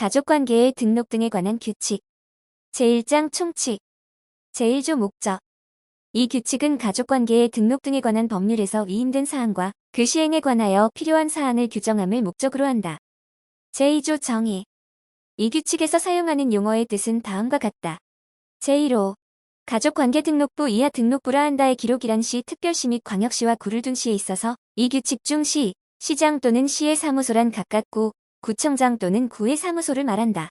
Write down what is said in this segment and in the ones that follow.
가족관계의 등록 등에 관한 규칙. 제1장 총칙. 제1조 목적. 이 규칙은 가족관계의 등록 등에 관한 법률에서 위임된 사항과 그 시행에 관하여 필요한 사항을 규정함을 목적으로 한다. 제2조 정의. 이 규칙에서 사용하는 용어의 뜻은 다음과 같다. 제1호. 가족관계등록부 이하 등록부라 한다의 기록이란 시, 특별시 및 광역시와 구를 둔 시에 있어서 이 규칙 중 시, 시장 또는 시의 사무소란 각각 구, 구청장 또는 구의 사무소를 말한다.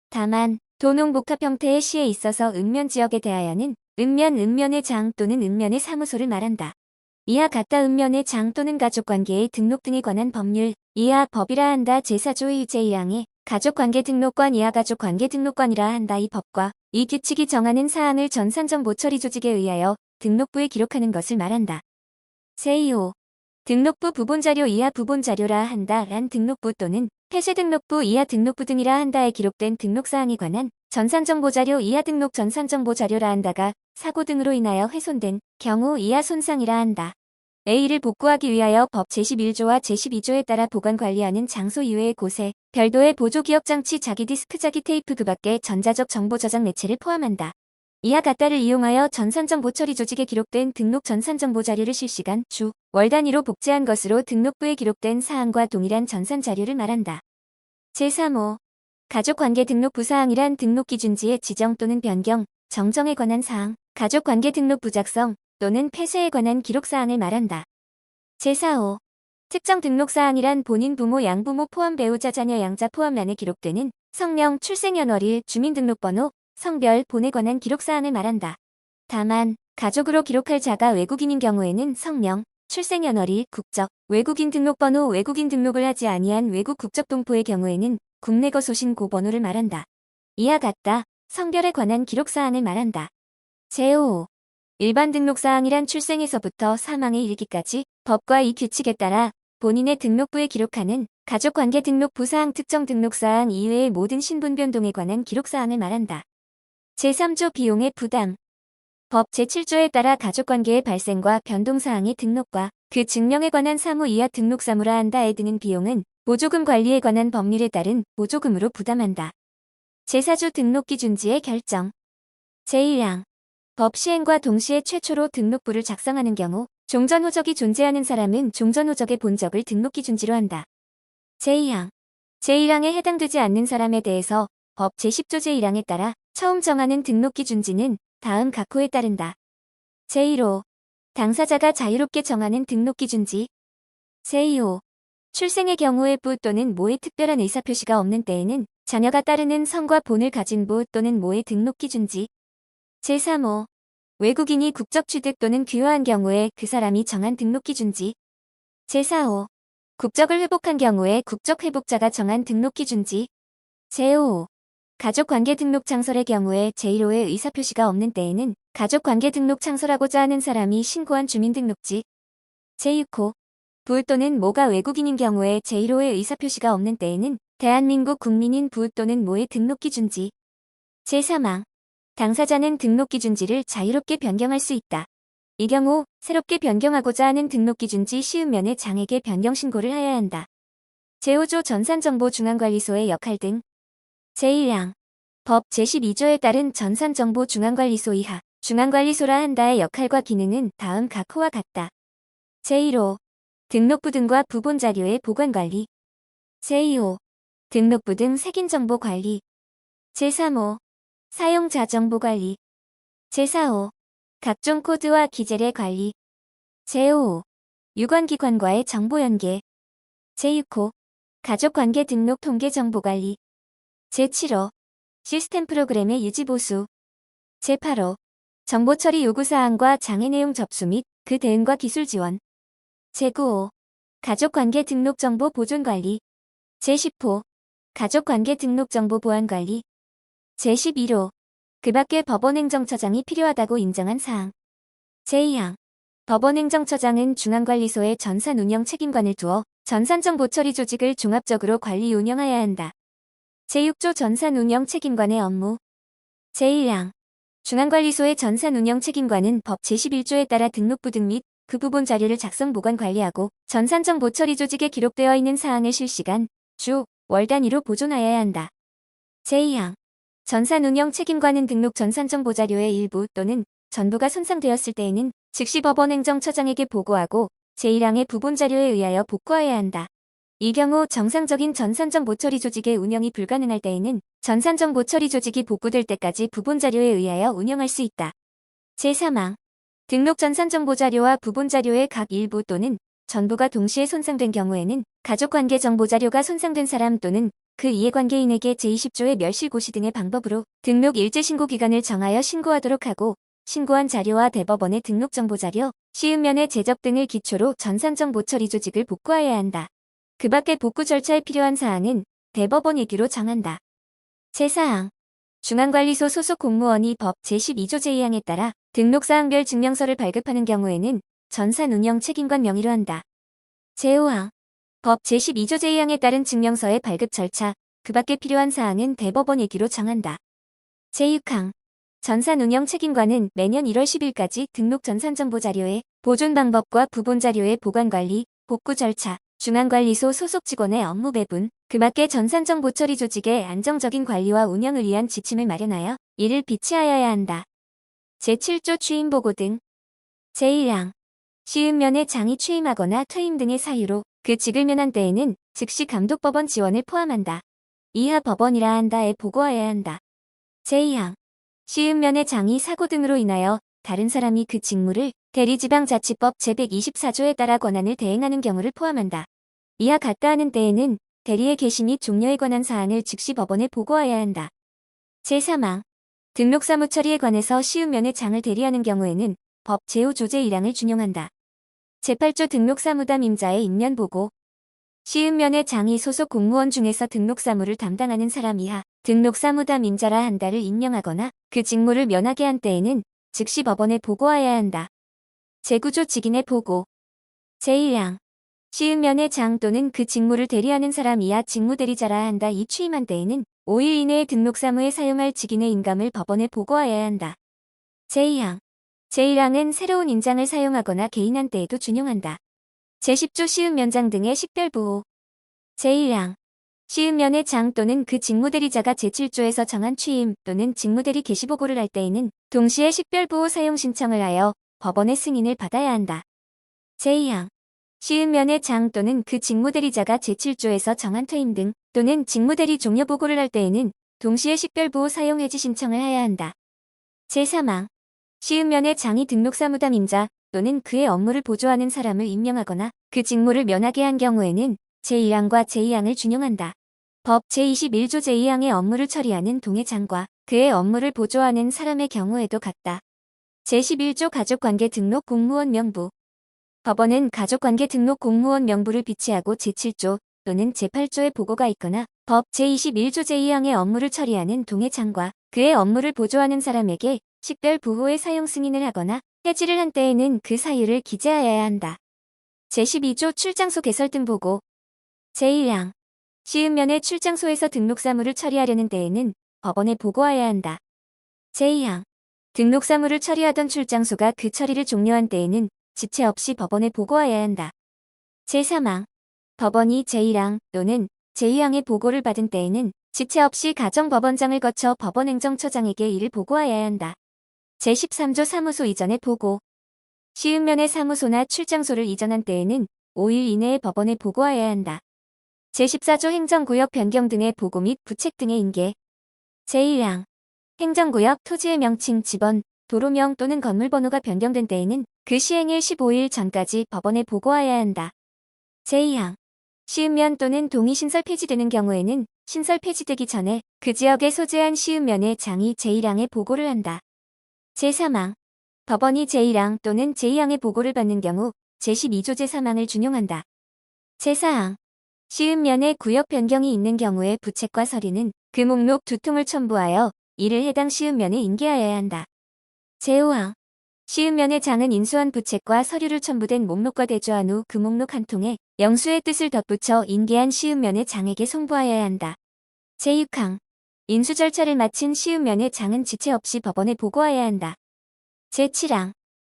다만 도농복합 형태의 시에 있어서 읍면지역에 대하여는 읍면의 장 또는 읍면의 사무소를 말한다. 이하 같다 읍면의 장 또는 가족관계의 등록 등에 관한 법률, 이하 법이라 한다. 제4조 제1항에 가족관계등록관 이하 가족관계등록관이라 한다. 이 법과 이 규칙이 정하는 사항을 전산정보처리조직에 의하여 등록부에 기록하는 것을 말한다. 제2호. 등록부 부본자료 이하 부본자료라 한다. 란 등록부 또는 폐쇄등록부 이하 등록부 등이라 한다에 기록된 등록사항에 관한 전산정보자료 이하 등록 전산정보자료라 한다가 사고 등으로 인하여 훼손된 경우 이하 손상이라 한다. A를 복구하기 위하여 법 제11조와 제12조에 따라 보관관리하는 장소 이외의 곳에 별도의 보조기억장치 자기 디스크 자기 테이프 그 밖의 전자적 정보 저장 매체를 포함한다. 이하 같다를 이용하여 전산정보처리 조직에 기록된 등록 전산정보자료를 실시간 주, 월 단위로 복제한 것으로 등록부에 기록된 사항과 동일한 전산자료를 말한다. 제3호. 가족관계 등록부 사항이란 등록기준지의 지정 또는 변경, 정정에 관한 사항, 가족관계 등록부 작성 또는 폐쇄에 관한 기록사항을 말한다. 제4호. 특정 등록사항이란 본인 부모 양부모 포함 배우자 자녀 양자 포함란에 기록되는 성명, 출생연월일, 주민등록번호, 성별, 본에 관한 기록사항을 말한다. 다만 가족으로 기록할 자가 외국인인 경우에는 성명, 출생연월일, 국적, 외국인 등록번호, 외국인 등록을 하지 아니한 외국 국적동포의 경우에는 국내거 소신고 번호를 말한다. 이하 같다 성별에 관한 기록사항을 말한다. 제5호. 일반 등록사항이란 출생에서부터 사망에 이르기까지 법과 이 규칙에 따라 본인의 등록부에 기록하는 가족관계 등록부 사항 특정 등록사항 이외의 모든 신분 변동에 관한 기록사항을 말한다. 제3조 비용의 부담. 법 제7조에 따라 가족관계의 발생과 변동사항의 등록과 그 증명에 관한 사무 이하 등록사무라 한다에 드는 비용은 보조금 관리에 관한 법률에 따른 보조금으로 부담한다. 제4조 등록기준지의 결정. 제1항. 법 시행과 동시에 최초로 등록부를 작성하는 경우 종전호적이 존재하는 사람은 종전호적의 본적을 등록기준지로 한다. 제2항. 제1항에 해당되지 않는 사람에 대해서 법 제10조 제1항에 따라 처음 정하는 등록기준지는 다음 각호에 따른다. 제1호. 당사자가 자유롭게 정하는 등록기준지. 제2호. 출생의 경우에 부 또는 모의 특별한 의사표시가 없는 때에는 자녀가 따르는 성과 본을 가진 부 또는 모의 등록기준지. 제3호. 외국인이 국적 취득 또는 귀화한 경우에 그 사람이 정한 등록기준지. 제4호. 국적을 회복한 경우에 국적 회복자가 정한 등록기준지. 제5호. 가족관계 등록 창설의 경우에 제1호의 의사표시가 없는 때에는 가족관계 등록 창설하고자 하는 사람이 신고한 주민등록지. 제6호. 부 또는 모가 외국인인 경우에 제1호의 의사표시가 없는 때에는 대한민국 국민인 부 또는 모의 등록기준지. 제3항. 당사자는 등록기준지를 자유롭게 변경할 수 있다. 이 경우 새롭게 변경하고자 하는 등록기준지 시읍면에 장에게 변경신고를 하여야 한다. 제5조 전산정보중앙관리소의 역할 등. 제1항. 법 제12조에 따른 전산정보중앙관리소 이하 중앙관리소라 한다의 역할과 기능은 다음 각호와 같다. 제1호. 등록부 등과 부본자료의 보관관리. 제2호. 등록부 등 색인정보 관리. 제3호. 사용자 정보 관리. 제4호. 각종 코드와 기재의 관리. 제5호. 유관기관과의 정보 연계. 제6호. 가족관계 등록 통계 정보 관리. 제7호. 시스템 프로그램의 유지 보수. 제8호. 정보처리 요구사항과 장애 내용 접수 및 그 대응과 기술 지원. 제9호. 가족관계 등록 정보 보존 관리. 제10호. 가족관계 등록 정보 보안 관리. 제11호. 그 밖의 법원행정처장이 필요하다고 인정한 사항. 제2항. 법원행정처장은 중앙관리소에 전산운영 책임관을 두어 전산정보처리 조직을 종합적으로 관리 운영하여야 한다. 제6조 전산운영 책임관의 업무. 제1항. 중앙관리소의 전산운영 책임관은 법 제11조에 따라 등록부 등 및 그 부분 자료를 작성 보관 관리하고 전산정보처리 조직에 기록되어 있는 사항을 실시간 주, 월 단위로 보존하여야 한다. 제2항 전산 운영 책임과는 등록 전산정 보자료의 일부 또는 전부가 손상되었을 때에는 즉시 법원 행정처장에게 보고하고 제1항의 부본 자료에 의하여 복구하여야 한다. 이 경우 정상적인 전산정 보처리 조직의 운영이 불가능할 때에는 전산정 보처리 조직이 복구될 때까지 부본 자료에 의하여 운영할 수 있다. 제3항 등록 전산정보 자료와 부본 자료의 각 일부 또는 전부가 동시에 손상된 경우에는 가족관계 정보 자료가 손상된 사람 또는 그 이해관계인에게 제20조의 멸실고시 등의 방법으로 등록 일제신고 기간을 정하여 신고하도록 하고 신고한 자료와 대법원의 등록 정보 자료, 시음면의 제적 등을 기초로 전산정 보처리 조직을 복구하여야 한다. 그 밖의 복구 절차에 필요한 사항은 대법원 얘기로 정한다. 제4항 중앙관리소 소속 공무원이 법 제12조 제2항에 따라 등록사항별 증명서를 발급하는 경우에는 전산운영 책임관 명의로 한다. 제5항 법 제12조 제2항에 따른 증명서의 발급 절차, 그 밖에 필요한 사항은 대법원 얘기로 정한다. 제6항 전산운영 책임관은 매년 1월 10일까지 등록 전산정보 자료의 보존 방법과 부본 자료의 보관관리, 복구 절차, 중앙관리소 소속 직원의 업무 배분, 그 밖의 전산정 보처리 조직의 안정적인 관리와 운영을 위한 지침을 마련하여 이를 비치하여야 한다. 제7조 취임보고 등 제1항 시음면에 장이 취임하거나 퇴임 등의 사유로 그 직을 면한 때에는 즉시 감독법원 지원을 포함한다. 이하 법원이라 한다에 보고하여야 한다. 제2항 시음면의 장이 사고 등으로 인하여 다른 사람이 그 직무를 대리지방자치법 제124조에 따라 권한을 대행하는 경우를 포함한다. 이하 같다 하는 때에는 대리의 개시 및 종료에 관한 사항을 즉시 법원에 보고하여야 한다. 제3항 등록사무 처리에 관해서 시음면의 장을 대리하는 경우에는 법 제5조 제1항을 준용한다. 제8조 등록사무담 임자의 임면보고 시음면의 장이 소속 공무원 중에서 등록사무를 담당하는 사람 이하 등록사무담 임자라 한다를 임명하거나 그 직무를 면하게 한 때에는 즉시 법원에 보고하여야 한다. 제9조 직인의 보고 제1항 시음면의 장 또는 그 직무를 대리하는 사람 이하 직무대리자라 한다 이 취임한 때에는 5일 이내에 등록사무에 사용할 직인의 인감을 법원에 보고하여야 한다. 제2항 제1항은 새로운 인장을 사용하거나 개인한 때에도 준용한다. 제10조 시음면장 등의 식별보호 제1항 시음면의 장 또는 그 직무대리자가 제7조에서 정한 취임 또는 직무대리 개시보고를 할 때에는 동시에 식별보호 사용 신청을 하여 법원의 승인을 받아야 한다. 제2항 시음면의 장 또는 그 직무대리자가 제7조에서 정한 퇴임 등 또는 직무대리 종료 보고를 할 때에는 동시에 식별보호 사용 해지 신청을 해야 한다. 제3항 시음면의 장이 등록사무담 임자 또는 그의 업무를 보조하는 사람을 임명하거나 그 직무를 면하게 한 경우에는 제1항과 제2항을 준용한다. 법 제21조 제2항의 업무를 처리하는 동해장과 그의 업무를 보조하는 사람의 경우에도 같다. 제11조 가족관계 등록 공무원 명부 법원은 가족관계 등록 공무원 명부를 비치하고 제7조 또는 제8조의 보고가 있거나 법 제21조 제2항의 업무를 처리하는 동해장과 그의 업무를 보조하는 사람에게 식별 부호의 사용 승인을 하거나 해지를 한 때에는 그 사유를 기재하여야 한다. 제12조 출장소 개설 등 보고 제1항 시음면의 출장소에서 등록사무를 처리하려는 때에는 법원에 보고하여야 한다. 제2항 등록사무를 처리하던 출장소가 그 처리를 종료한 때에는 지체 없이 법원에 보고하여야 한다. 제3항 법원이 제1항 또는 제2항의 보고를 받은 때에는 지체 없이 가정법원장을 거쳐 법원행정처장에게 이를 보고하여야 한다. 제13조 사무소 이전의 보고 시음면의 사무소나 출장소를 이전한 때에는 5일 이내에 법원에 보고하여야 한다. 제14조 행정구역 변경 등의 보고 및 부책 등의 인계 제1항 행정구역 토지의 명칭 지번, 도로명 또는 건물번호가 변경된 때에는 그 시행일 15일 전까지 법원에 보고하여야 한다. 제2항 시음면 또는 동이 신설 폐지되는 경우에는 신설 폐지되기 전에 그 지역에 소재한 시음면의 장이 제1항에 보고를 한다. 제3항 법원이 제1항 또는 제2항의 보고를 받는 경우 제12조 제3항을 준용한다. 제4항 시음면에 구역 변경이 있는 경우에 부책과 서류는 그 목록 두 통을 첨부하여 이를 해당 시음면에 인계하여야 한다. 제5항 시음면의 장은 인수한 부책과 서류를 첨부된 목록과 대조한 후 그 목록 한 통에 영수의 뜻을 덧붙여 인계한 시음면의 장에게 송부하여야 한다. 제6항 인수 절차를 마친 시음면의 장은 지체 없이 법원에 보고하여야 한다. 제7항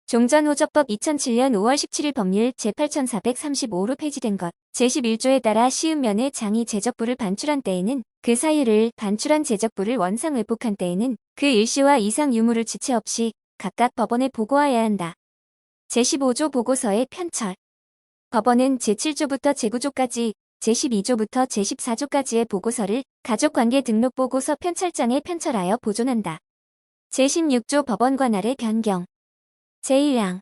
종전호적법 2007년 5월 17일 법률 제8435로 폐지된 것 제11조에 따라 시음면의 장이 제적부를 반출한 때에는 그 사유를 반출한 제적부를 원상회복한 때에는 그 일시와 이상 유무를 지체 없이 각각 법원에 보고하여야 한다. 제15조 보고서의 편철. 법원은 제7조부터 제9조까지, 제12조부터 제14조까지의 보고서를 가족관계 등록보고서 편철장에 편철하여 보존한다. 제16조 법원 관할의 변경. 제1항.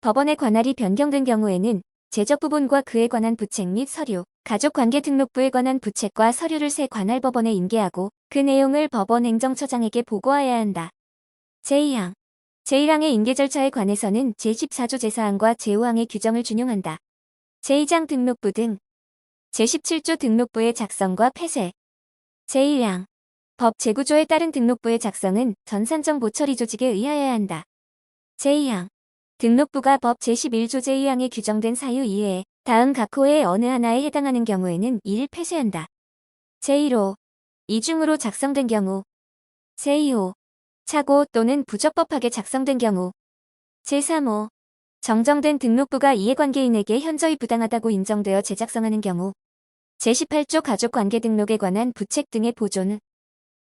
법원의 관할이 변경된 경우에는 제적 부분과 그에 관한 부책 및 서류, 가족관계 등록부에 관한 부책과 서류를 새 관할 법원에 인계하고 그 내용을 법원 행정처장에게 보고하여야 한다. 제2항. 제1항의 인계 절차에 관해서는 제14조 제4항과 제5항의 규정을 준용한다. 제2장 등록부 등. 제17조 등록부의 작성과 폐쇄. 제1항. 법 제9조에 따른 등록부의 작성은 전산정보 처리 조직에 의하여야 한다. 제2항. 등록부가 법 제11조 제2항에 규정된 사유 이외에 다음 각 호의 어느 하나에 해당하는 경우에는 이를 폐쇄한다. 제1호. 이중으로 작성된 경우. 제2호. 착오 또는 부적법하게 작성된 경우. 제3호. 정정된 등록부가 이해관계인에게 현저히 부당하다고 인정되어 재작성하는 경우. 제18조 가족관계 등록에 관한 부책 등의 보존.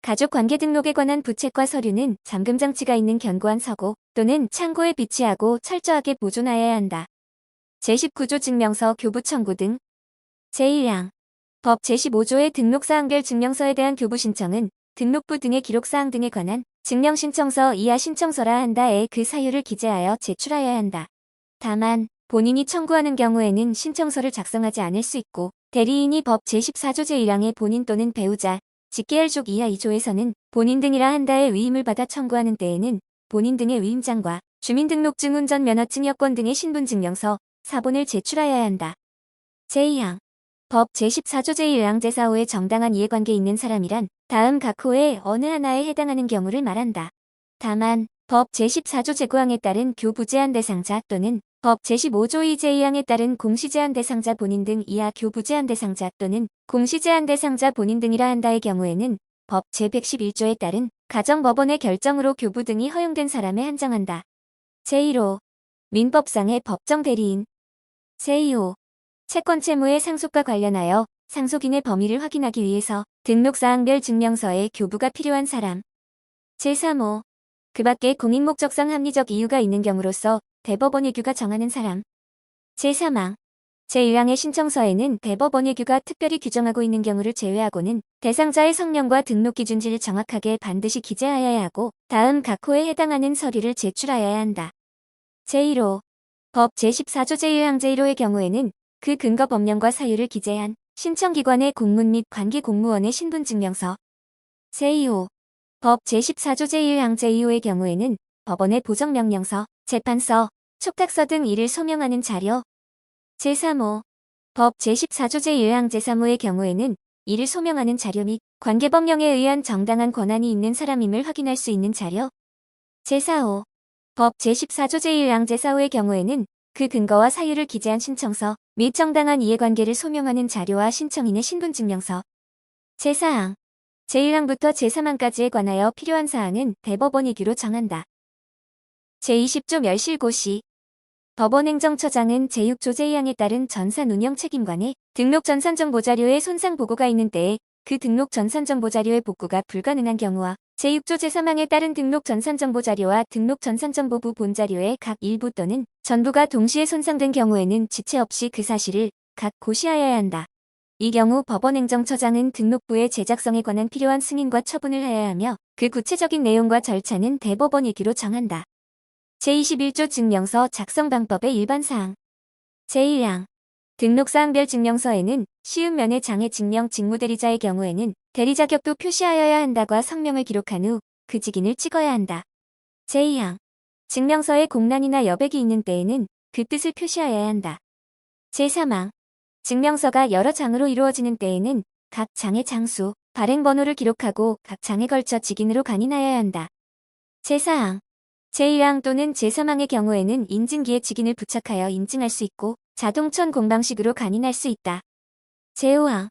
가족관계 등록에 관한 부책과 서류는 잠금장치가 있는 견고한 서고 또는 창고에 비치하고 철저하게 보존하여야 한다. 제19조 증명서 교부 청구 등. 제1항. 법 제15조의 등록사항별 증명서에 대한 교부 신청은 등록부 등의 기록사항 등에 관한 증명신청서 이하 신청서라 한다에 그 사유를 기재하여 제출하여야 한다. 다만 본인이 청구하는 경우에는 신청서를 작성하지 않을 수 있고 대리인이 법 제14조 제1항의 본인 또는 배우자, 직계혈족 이하 2조에서는 본인 등이라 한다의 위임을 받아 청구하는 때에는 본인 등의 위임장과 주민등록증, 운전면허증, 여권 등의 신분증명서, 사본을 제출하여야 한다. 제2항. 법 제14조 제1항 제4호의 정당한 이해관계 있는 사람이란 다음 각 호의 어느 하나에 해당하는 경우를 말한다. 다만 법 제14조 제9항에 따른 교부제한 대상자 또는 법 제15조 2 제2항에 따른 공시제한 대상자 본인 등 이하 교부제한 대상자 또는 공시제한 대상자 본인 등이라 한다의 경우에는 법 제111조에 따른 가정법원의 결정으로 교부 등이 허용된 사람에 한정한다. 제1호. 민법상의 법정 대리인. 제2호. 채권 채무의 상속과 관련하여 상속인의 범위를 확인하기 위해서 등록사항별 증명서에 교부가 필요한 사람. 제3호. 그 밖에 공익목적상 합리적 이유가 있는 경우로서 대법원 예규가 정하는 사람. 제3항. 제1항의 신청서에는 대법원 예규가 특별히 규정하고 있는 경우를 제외하고는 대상자의 성명과 등록기준지를 정확하게 반드시 기재하여야 하고 다음 각 호에 해당하는 서류를 제출하여야 한다. 제1호. 법 제14조 제1항 제1호의 경우에는 그 근거 법령과 사유를 기재한 신청기관의 공문 및 관계공무원의 신분증명서. 제2호. 법 제14조 제1항 제2호의 경우에는 법원의 보정명령서, 재판서, 촉탁서 등 이를 소명하는 자료. 제3호. 법 제14조 제1항 제3호의 경우에는 이를 소명하는 자료 및 관계법령에 의한 정당한 권한이 있는 사람임을 확인할 수 있는 자료. 제4호. 법 제14조 제1항 제4호의 경우에는 그 근거와 사유를 기재한 신청서 및 정당한 이해관계를 소명하는 자료와 신청인의 신분증명서. 제4항. 제1항부터 제3항까지에 관하여 필요한 사항은 대법원 예규로 정한다. 제20조 멸실고시. 법원행정처장은 제6조 제2항에 따른 전산운영 책임관에 등록 전산정보자료에 손상 보고가 있는 때에 그 등록 전산정보자료의 복구가 불가능한 경우와 제6조 제3항에 따른 등록 전산정보자료와 등록 전산정보부 본자료의 각 일부 또는 전부가 동시에 손상된 경우에는 지체 없이 그 사실을 각 고시하여야 한다. 이 경우 법원행정처장은 등록부의 제작성에 관한 필요한 승인과 처분을 하여야 하며 그 구체적인 내용과 절차는 대법원 예규로 정한다. 제21조 증명서 작성 방법의 일반사항. 제1항. 등록사항별 증명서에는 쉬운 면의 장애 증명 직무대리자의 경우에는 대리 자격도 표시하여야 한다과 성명을 기록한 후 그 직인을 찍어야 한다. 제2항. 증명서에 공란이나 여백이 있는 때에는 그 뜻을 표시하여야 한다. 제3항. 증명서가 여러 장으로 이루어지는 때에는 각 장의 장수, 발행번호를 기록하고 각 장에 걸쳐 직인으로 간인하여야 한다. 제4항. 제1항 또는 제3항의 경우에는 인증기에 직인을 부착하여 인증할 수 있고 자동천 공방식으로 간인할 수 있다. 제5항.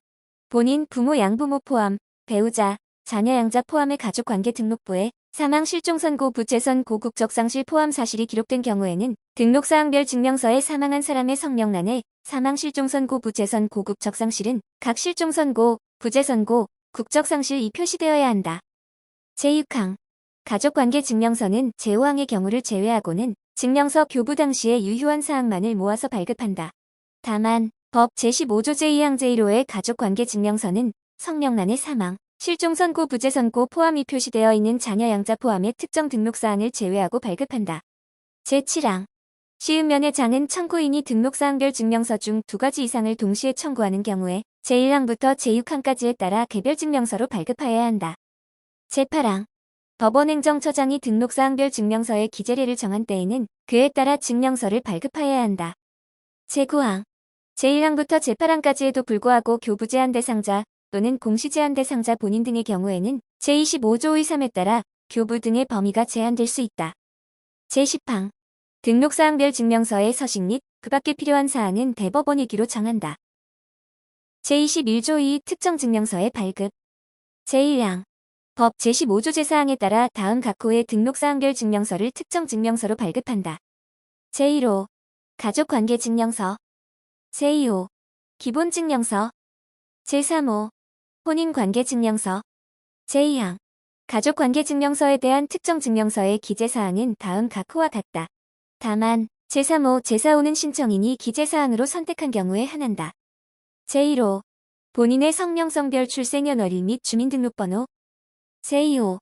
본인, 부모, 양부모 포함, 배우자, 자녀 양자 포함의 가족관계 등록부에 사망 실종선고 부재선고 국적상실 포함 사실이 기록된 경우에는 등록사항별 증명서에 사망한 사람의 성명란에 사망 실종선고 부재선고 국적상실은 각 실종선고, 부재선고, 국적상실이 표시되어야 한다. 제6항 가족관계증명서는 제5항의 경우를 제외하고는 증명서 교부 당시의 유효한 사항만을 모아서 발급한다. 다만 법 제15조 제2항 제1호의 가족관계증명서는 성명란의 사망, 실종 선고 부재 선고 포함이 표시되어 있는 자녀 양자 포함의 특정 등록사항을 제외하고 발급한다. 제7항 시음면의 장은 청구인이 등록사항별 증명서 중 2가지 이상을 동시에 청구하는 경우에 제1항부터 제6항까지에 따라 개별 증명서로 발급하여야 한다. 제8항 법원행정처장이 등록사항별 증명서의 기재례를 정한 때에는 그에 따라 증명서를 발급하여야 한다. 제9항 제1항부터 제8항까지에도 불구하고 교부 제한 대상자 또는 공시 제한 대상자 본인 등의 경우에는 제25조 3에 따라 교부 등의 범위가 제한될 수 있다. 제10항 등록사항별 증명서의 서식 및 그 밖에 필요한 사항은 대법원이기로 정한다. 제21조 2 특정 증명서의 발급 제1항 법 제15조 제4항에 따라 다음 각 호의 등록사항별 증명서를 특정 증명서로 발급한다. 제1호 가족관계증명서 제2호 기본증명서 제3호 혼인관계증명서 제2항 가족관계증명서에 대한 특정 증명서의 기재사항은 다음 각 호와 같다. 다만 제3호, 제4호는 신청인이 기재사항으로 선택한 경우에 한한다. 제1호 본인의 성명, 성별, 출생연월일 및 주민등록번호 제2호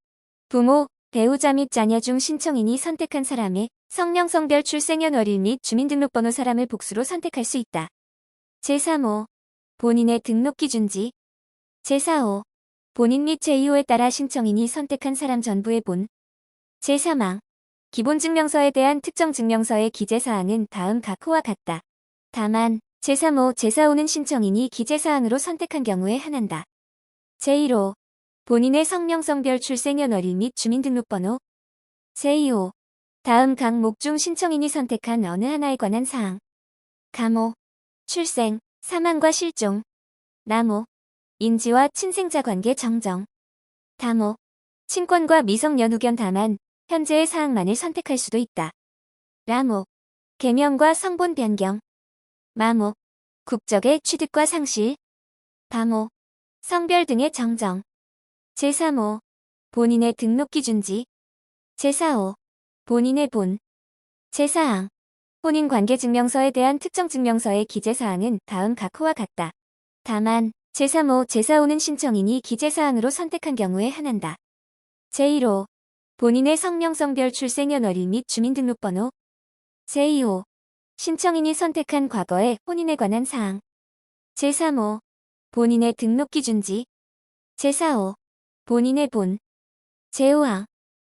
부모, 배우자 및 자녀 중 신청인이 선택한 사람의 성명, 성별, 출생연월일 및 주민등록번호 사람을 복수로 선택할 수 있다. 제3호 본인의 등록기준지 제4호 본인 및 제2호에 따라 신청인이 선택한 사람 전부의 본 제3항 기본증명서에 대한 특정 증명서의 기재사항은 다음 각 호와 같다. 다만 제3호, 제4호는 신청인이 기재사항으로 선택한 경우에 한한다. 제1호 본인의 성명, 성별, 출생연월일 및 주민등록번호 제2호 다음 각목 중 신청인이 선택한 어느 하나에 관한 사항 가모, 출생, 사망과 실종 나모, 인지와 친생자 관계 정정 다모, 친권과 미성년후견 다만 현재의 사항만을 선택할 수도 있다. 라모, 계명과 성본 변경 마모, 국적의 취득과 상실 바모, 성별 등의 정정 제3호 본인의 등록기준지 제4호 본인의 본 제4항 혼인관계증명서에 대한 특정 증명서의 기재사항은 다음 각 호와 같다. 다만 제3호, 제4호는 신청인이 기재사항으로 선택한 경우에 한한다. 제1호 본인의 성명, 성별, 출생연월일 및 주민등록번호 제2호 신청인이 선택한 과거의 혼인에 관한 사항 제3호 본인의 등록기준지 제4호 본인의 본 제5항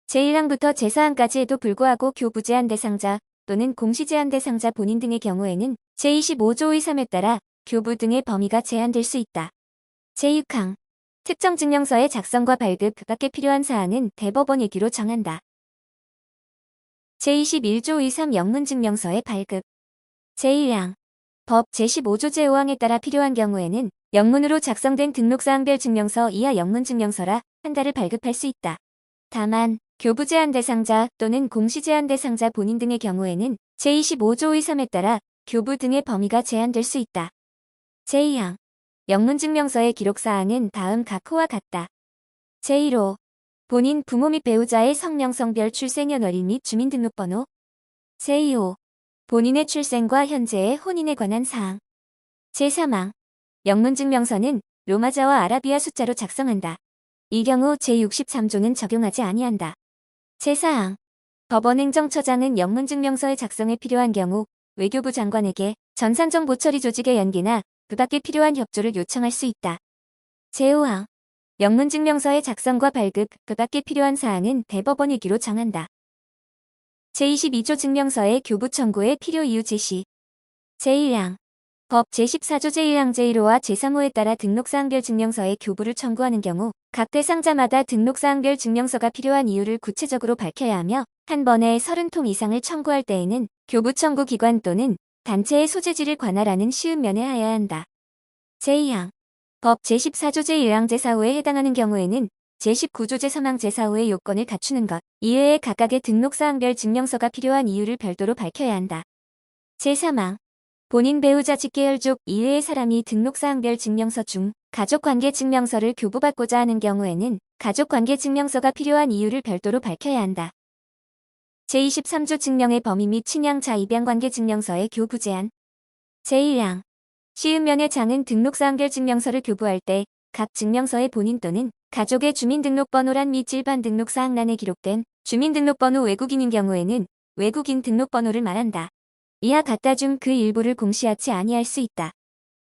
제1항부터 제4항까지에도 불구하고 교부 제한 대상자 또는 공시 제한 대상자 본인 등의 경우에는 제25조 3에 따라 교부 등의 범위가 제한될 수 있다. 제6항 특정 증명서의 작성과 발급 그 밖에 필요한 사항은 대법원이기로 정한다. 제21조 23 영문증명서의 발급 제1항 법 제15조 제5항에 따라 필요한 경우에는 영문으로 작성된 등록사항별 증명서 이하 영문증명서라 한 달을 발급할 수 있다. 다만 교부 제한 대상자 또는 공시 제한 대상자 본인 등의 경우에는 제25조 3에 따라 교부 등의 범위가 제한될 수 있다. 제2항 영문증명서의 기록사항은 다음 각 호와 같다. 제1호 본인 부모 및 배우자의 성명, 성별, 출생연월일 및 주민등록번호 제2호 본인의 출생과 현재의 혼인에 관한 사항 제3항 영문증명서는 로마자와 아라비아 숫자로 작성한다. 이 경우 제63조는 적용하지 아니한다. 제4항 법원행정처장은 영문증명서의 작성에 필요한 경우 외교부 장관에게 전산정보처리 조직의 연계나 그 밖에 필요한 협조를 요청할 수 있다. 제5항 영문증명서의 작성과 발급 그 밖에 필요한 사항은 대법원이기로 정한다. 제22조 증명서의 교부 청구의 필요 이유 제시 제1항 법 제14조 제1항 제1호와 제3호에 따라 등록사항별 증명서의 교부를 청구하는 경우 각 대상자마다 등록사항별 증명서가 필요한 이유를 구체적으로 밝혀야 하며 한 번에 30통 이상을 청구할 때에는 교부 청구 기관 또는 단체의 소재지를 관할하는 시음면에 하여야 한다. 제2항 법 제14조 제1항 제4호에 해당하는 경우에는 제19조 제3항 제4호의 요건을 갖추는 것 이외에 각각의 등록사항별 증명서가 필요한 이유를 별도로 밝혀야 한다. 제3항 본인 배우자 직계혈족 이외의 사람이 등록사항별 증명서 중 가족관계 증명서를 교부받고자 하는 경우에는 가족관계 증명서가 필요한 이유를 별도로 밝혀야 한다. 제23조 증명의 범위 및 친양자 입양관계 증명서의 교부 제한. 제1항. 시음면의 장은 등록사항별 증명서를 교부할 때 각 증명서의 본인 또는 가족의 주민등록번호란 및 일반 등록사항란에 기록된 주민등록번호 외국인인 경우에는 외국인 등록번호를 말한다. 이하 같다 중 그 일부를 공시하지 아니할 수 있다.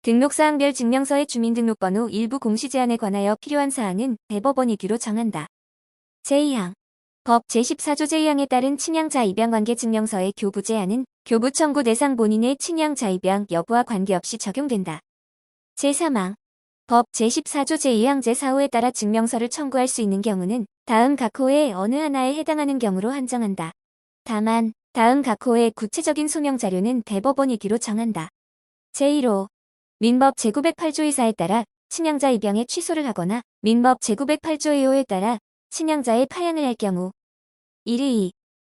등록사항별 증명서의 주민등록번호 일부 공시 제한에 관하여 필요한 사항은 대법원이 규로 정한다. 제2항. 법 제14조 제2항에 따른 친양자 입양관계 증명서의 교부 제한은 교부 청구 대상 본인의 친양자 입양 여부와 관계없이 적용된다. 제3항. 법 제14조 제2항 제4호에 따라 증명서를 청구할 수 있는 경우는 다음 각 호의 어느 하나에 해당하는 경우로 한정한다. 다만 다음 각 호의 구체적인 소명 자료는 대법원이 규로 정한다. 제1호. 민법 제908조 2사에 따라 친양자 입양에 취소를 하거나 민법 제908조 2호에 따라 친양자의 파양을 할 경우 1의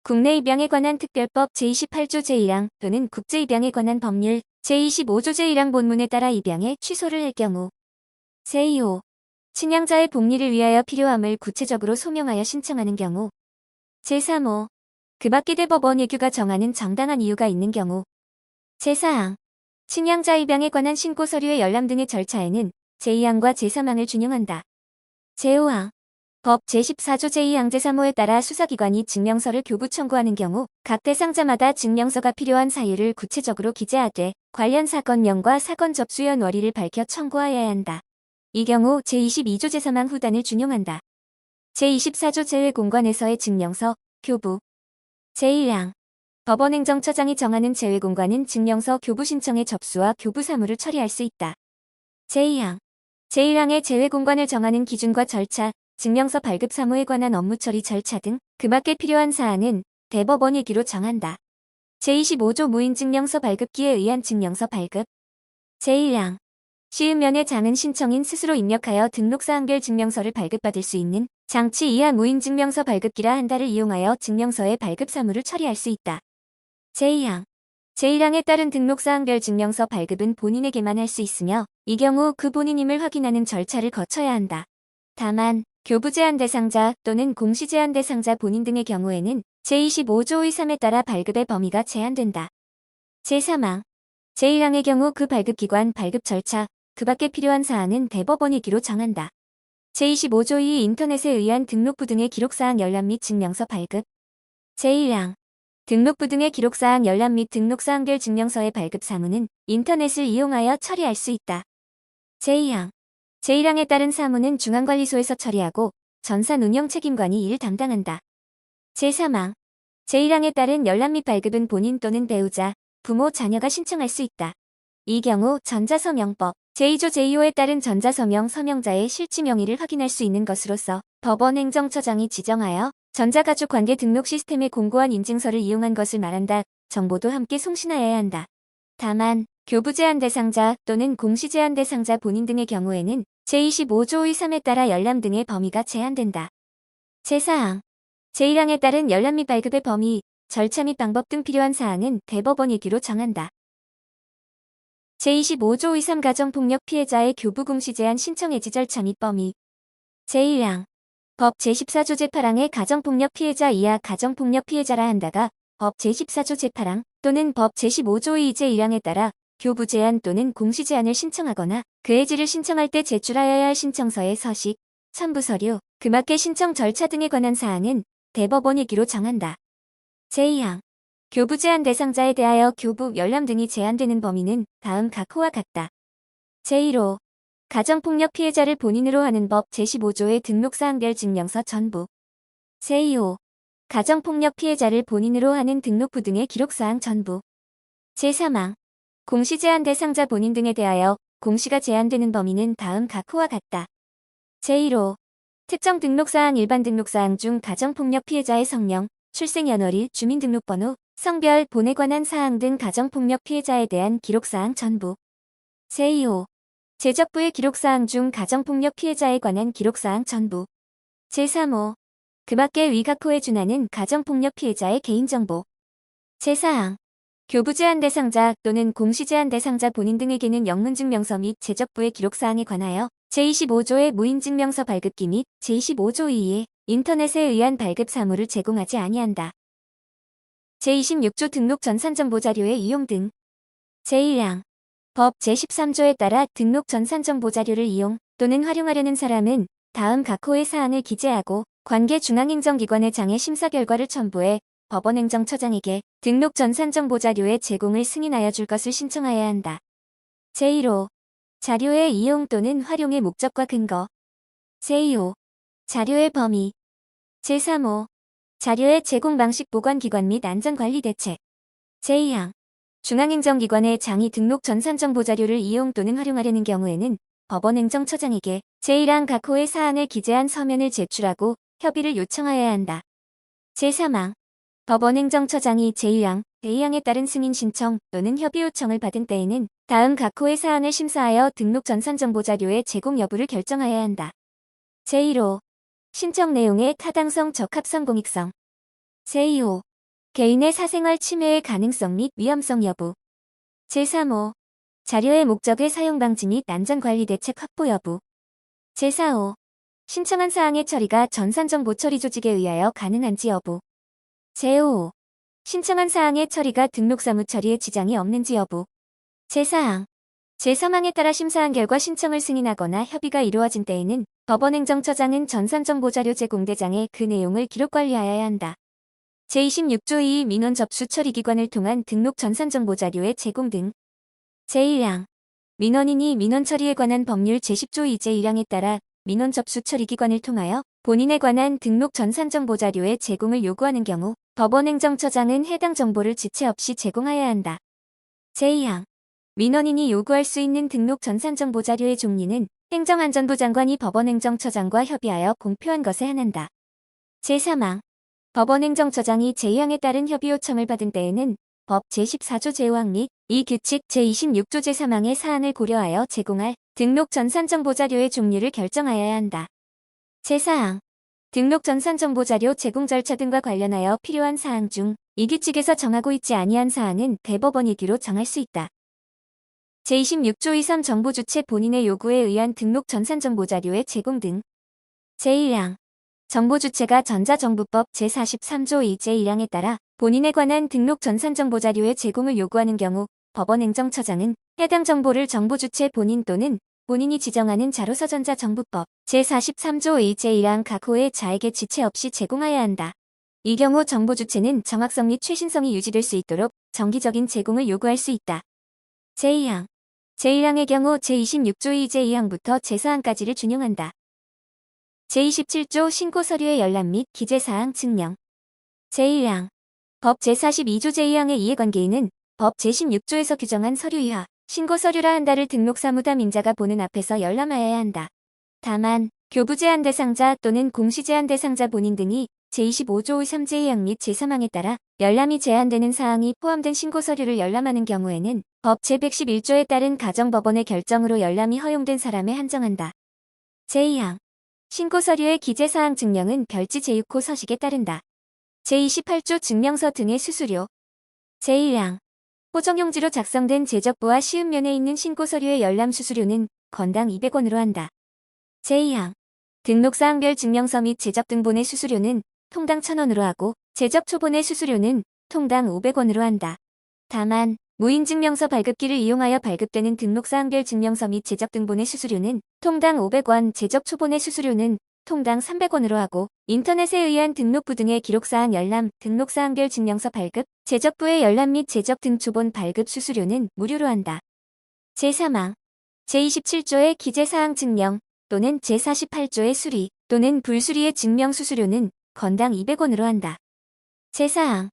국내 입양에 관한 특별법 제28조 제1항 또는 국제 입양에 관한 법률 제25조 제1항 본문에 따라 입양에 취소를 할 경우 제2호 친양자의 복리를 위하여 필요함을 구체적으로 소명하여 신청하는 경우 제3호 그 밖의 대법원 예규가 정하는 정당한 이유가 있는 경우 제4항 친양자 입양에 관한 신고 서류의 열람 등의 절차에는 제2항과 제3항을 준용한다. 제5항 법 제14조 제2항 제3호에 따라 수사기관이 증명서를 교부 청구하는 경우 각 대상자마다 증명서가 필요한 사유를 구체적으로 기재하되 관련 사건명과 사건 접수연 월일을 밝혀 청구하여야 한다. 이 경우 제22조 제3항 후단을 준용한다. 제24조 재외공관에서의 증명서, 교부. 제1항. 법원행정처장이 정하는 재외공관은 증명서 교부 신청의 접수와 교부 사무를 처리할 수 있다. 제2항. 제1항의 재외공관을 정하는 기준과 절차, 증명서 발급 사무에 관한 업무 처리 절차 등 그 밖에 필요한 사항은 대법원 예규로 정한다. 제25조 무인증명서 발급기에 의한 증명서 발급. 제1항. 시음면의 장은 신청인 스스로 입력하여 등록사항별 증명서를 발급받을 수 있는 장치 이하 무인증명서 발급기라 한 달을 이용하여 증명서의 발급 사무를 처리할 수 있다. 제2항. 제1항에 따른 등록사항별 증명서 발급은 본인에게만 할 수 있으며 이 경우 그 본인임을 확인하는 절차를 거쳐야 한다. 다만 교부 제한 대상자 또는 공시 제한 대상자 본인 등의 경우에는 제25조 2.3에 따라 발급의 범위가 제한된다. 제3항. 제1항의 경우 그 발급기관 발급 절차, 그 밖에 필요한 사항은 대법원 예규로 정한다. 제25조 2 인터넷에 의한 등록부 등의 기록사항 열람 및 증명서 발급. 제1항. 등록부 등의 기록사항 열람 및 등록사항별 증명서의 발급 사무는 인터넷을 이용하여 처리할 수 있다. 제2항. 제1항에 따른 사무는 중앙관리소에서 처리하고 전산 운영 책임관이 이를 담당한다. 제3항. 제1항에 따른 열람 및 발급은 본인 또는 배우자, 부모, 자녀가 신청할 수 있다. 이 경우 전자서명법 제2조 제2호에 따른 전자서명 서명자의 실지 명의를 확인할 수 있는 것으로서 법원 행정처장이 지정하여 전자가족관계 등록 시스템에 공고한 인증서를 이용한 것을 말한다. 정보도 함께 송신하여야 한다. 다만 교부 제한 대상자 또는 공시 제한 대상자 본인 등의 경우에는 제25조 2.3에 따라 열람 등의 범위가 제한된다. 제4항. 제1항에 따른 열람 및 발급의 범위, 절차 및 방법 등 필요한 사항은 대법원 예규로 정한다. 제25조 2.3 가정폭력 피해자의 교부 공시 제한 신청 해지 절차 및 범위. 제1항. 법 제14조 제8항의 가정폭력 피해자 이하 가정폭력 피해자라 한다가 법 제14조 제8항 또는 법 제15조 2 제1항에 따라 교부 제한 또는 공시 제한을 신청하거나 그 해지를 신청할 때 제출하여야 할 신청서의 서식, 첨부 서류, 그 밖의 신청 절차 등에 관한 사항은 대법원 예규로 정한다. 제2항. 교부 제한 대상자에 대하여 교부, 열람 등이 제한되는 범위는 다음 각 호와 같다. 제1호. 가정폭력 피해자를 본인으로 하는 법 제15조의 등록사항별 증명서 전부. 제2호. 가정폭력 피해자를 본인으로 하는 등록부 등의 기록사항 전부. 제3항. 공시 제한 대상자 본인 등에 대하여 공시가 제한되는 범위는 다음 각 호와 같다. 제1호. 특정 등록사항 일반 등록사항 중 가정폭력 피해자의 성명, 출생연월일, 주민등록번호, 성별, 본에 관한 사항 등 가정폭력 피해자에 대한 기록사항 전부. 제2호. 제적부의 기록사항 중 가정폭력 피해자에 관한 기록사항 전부. 제3호. 그 밖의 위각 호에 준하는 가정폭력 피해자의 개인정보. 제4항. 교부 제한 대상자 또는 공시 제한 대상자 본인 등에게는 영문증명서 및 제적부의 기록사항에 관하여 제25조의 무인증명서 발급기 및 제25조 2의 인터넷에 의한 발급 사무를 제공하지 아니한다. 제26조 등록 전 산정보 자료의 이용 등 제1항 법 제13조에 따라 등록 전 산정보 자료를 이용 또는 활용하려는 사람은 다음 각 호의 사항을 기재하고 관계 중앙행정기관에 장애 심사 결과를 첨부해 법원행정처장에게 등록 전 산정보 자료의 제공을 승인하여 줄 것을 신청하여야 한다. 제1호 자료의 이용 또는 활용의 목적과 근거. 제2호 자료의 범위. 제3호 자료의 제공 방식 보관기관 및 안전관리 대책. 제2항 중앙행정기관의 장이 등록 전 산정보 자료를 이용 또는 활용하려는 경우에는 법원행정처장에게 제1항 각 호의 사항을 기재한 서면을 제출하고 협의를 요청하여야 한다. 제3항 법원행정처장이 제1항, 제2항에 따른 승인 신청 또는 협의 요청을 받은 때에는 다음 각 호의 사안을 심사하여 등록 전 산정보 자료의 제공 여부를 결정하여야 한다. 제1호 신청 내용의 타당성 적합성 공익성. 제2호 개인의 사생활 침해의 가능성 및 위험성 여부. 제3호 자료의 목적의 사용 방지 및 안전관리 대책 확보 여부. 제4호 신청한 사항의 처리가 전산정보 처리 조직에 의하여 가능한지 여부. 제5호 신청한 사항의 처리가 등록사무 처리에 지장이 없는지 여부. 제4항 제3항에 따라 심사한 결과 신청을 승인하거나 협의가 이루어진 때에는 법원행정처장은 전산정보자료 제공대장에 그 내용을 기록관리하여야 한다. 제26조 2 민원 접수 처리기관을 통한 등록 전산정보자료의 제공 등. 제1항 민원인이 민원 처리에 관한 법률 제10조 2 제1항에 따라 민원 접수 처리기관을 통하여 본인에 관한 등록 전산정보자료의 제공을 요구하는 경우 법원행정처장은 해당 정보를 지체 없이 제공하여야 한다. 제2항 민원인이 요구할 수 있는 등록 전산정보 자료의 종류는 행정안전부 장관이 법원행정처장과 협의하여 공표한 것에 한한다. 제3항 법원행정처장이 제2항에 따른 협의 요청을 받은 때에는 법 제14조 제5항 및 이 규칙 제26조 제3항의 사안을 고려하여 제공할 등록 전산정보 자료의 종류를 결정하여야 한다. 제4항 등록 전산정보 자료 제공 절차 등과 관련하여 필요한 사항 중 이 규칙에서 정하고 있지 아니한 사항은 대법원 이규로 정할 수 있다. 제26조 2.3 정보 주체 본인의 요구에 의한 등록 전산정보 자료의 제공 등. 제1항 정보 주체가 전자정보법 제43조 2 제1항에 따라 본인에 관한 등록 전산정보 자료의 제공을 요구하는 경우 법원행정처장은 해당 정보를 정보 주체 본인 또는 본인이 지정하는 자료서전자정보법 제43조 2 제1항 각 호의 자에게 지체 없이 제공하여야 한다. 이 경우 정보 주체는 정확성 및 최신성이 유지될 수 있도록 정기적인 제공을 요구할 수 있다. 제2항 제1항의 경우 제26조 2 제2항부터 제4항까지를 준용한다. 제27조 신고서류의 열람 및 기재사항 증명. 제1항 법 제42조 제2항의 이해관계인은 법 제16조에서 규정한 서류 이하 신고서류라 한다를 등록사무담 인자가 보는 앞에서 열람하여야 한다. 다만 교부 제한 대상자 또는 공시 제한 대상자 본인 등이 제25조 3 제2항 및 제3항에 따라 열람이 제한되는 사항이 포함된 신고서류를 열람하는 경우에는 법 제111조에 따른 가정법원의 결정으로 열람이 허용된 사람에 한정한다. 제2항 신고서류의 기재사항 증명은 별지 제6호 서식에 따른다. 제28조 증명서 등의 수수료. 제1항 호정용지로 작성된 제적부와 시음면에 있는 신고서류의 열람 수수료는 건당 200원으로 한다. 제2항 등록사항별 증명서 및 제적 등본의 수수료는 통당 1,000원으로 하고 제적 초본의 수수료는 통당 500원으로 한다. 다만 무인증명서 발급기를 이용하여 발급되는 등록사항별 증명서 및 제적 등본의 수수료는 통당 500원, 제적 초본의 수수료는 통당 300원으로 하고 인터넷에 의한 등록부 등의 기록사항 열람, 등록사항별 증명서 발급, 제적부의 열람 및 제적 등 초본 발급 수수료는 무료로 한다. 제3항 제27조의 기재사항 증명 또는 제48조의 수리 또는 불수리의 증명 수수료는 건당 200원으로 한다. 제4항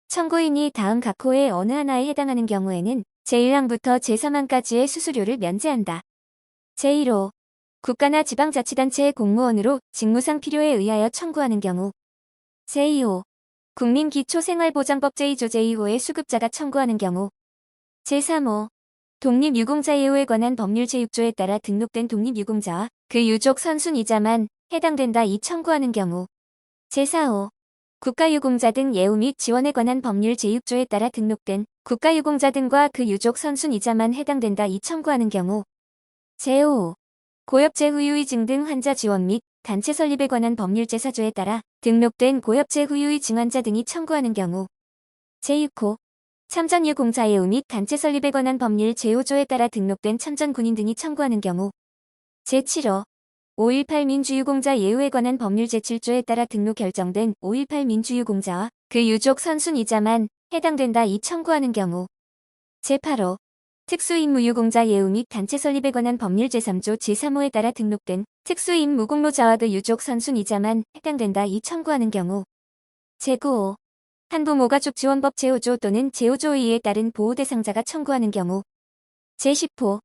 청구인이 다음 각 호의 어느 하나에 해당하는 경우에는 제1항부터 제3항까지의 수수료를 면제한다. 제1호 국가나 지방자치단체의 공무원으로 직무상 필요에 의하여 청구하는 경우. 제2호 국민기초생활보장법 제2조 제2호의 수급자가 청구하는 경우. 제3호 독립유공자 예우에 관한 법률 제6조에 따라 등록된 독립유공자와 그 유족 선순위자만 해당된다 이 청구하는 경우. 제4호 국가유공자 등 예우 및 지원에 관한 법률 제6조에 따라 등록된 국가유공자 등과 그 유족 선순위자만 해당된다 이 청구하는 경우. 제5. 고엽제 후유이증 등 환자 지원 및 단체 설립에 관한 법률 제4조에 따라 등록된 고엽제 후유이증 환자 등이 청구하는 경우. 제6호. 참전유공자 예우 및 단체 설립에 관한 법률 제5조에 따라 등록된 참전군인 등이 청구하는 경우. 제7호. 5.18 민주유공자 예우에 관한 법률 제7조에 따라 등록 결정된 5.18 민주유공자와 그 유족 선순위자만 해당된다 이 청구하는 경우. 제8호. 특수임무유공자 예우 및 단체 설립에 관한 법률 제3조 제3호에 따라 등록된 특수임무공로자와 그 유족 선순위자만 해당된다 이 청구하는 경우. 제9호. 한부모가족 지원법 제5조 또는 제5조 2에 따른 보호 대상자가 청구하는 경우. 제10호.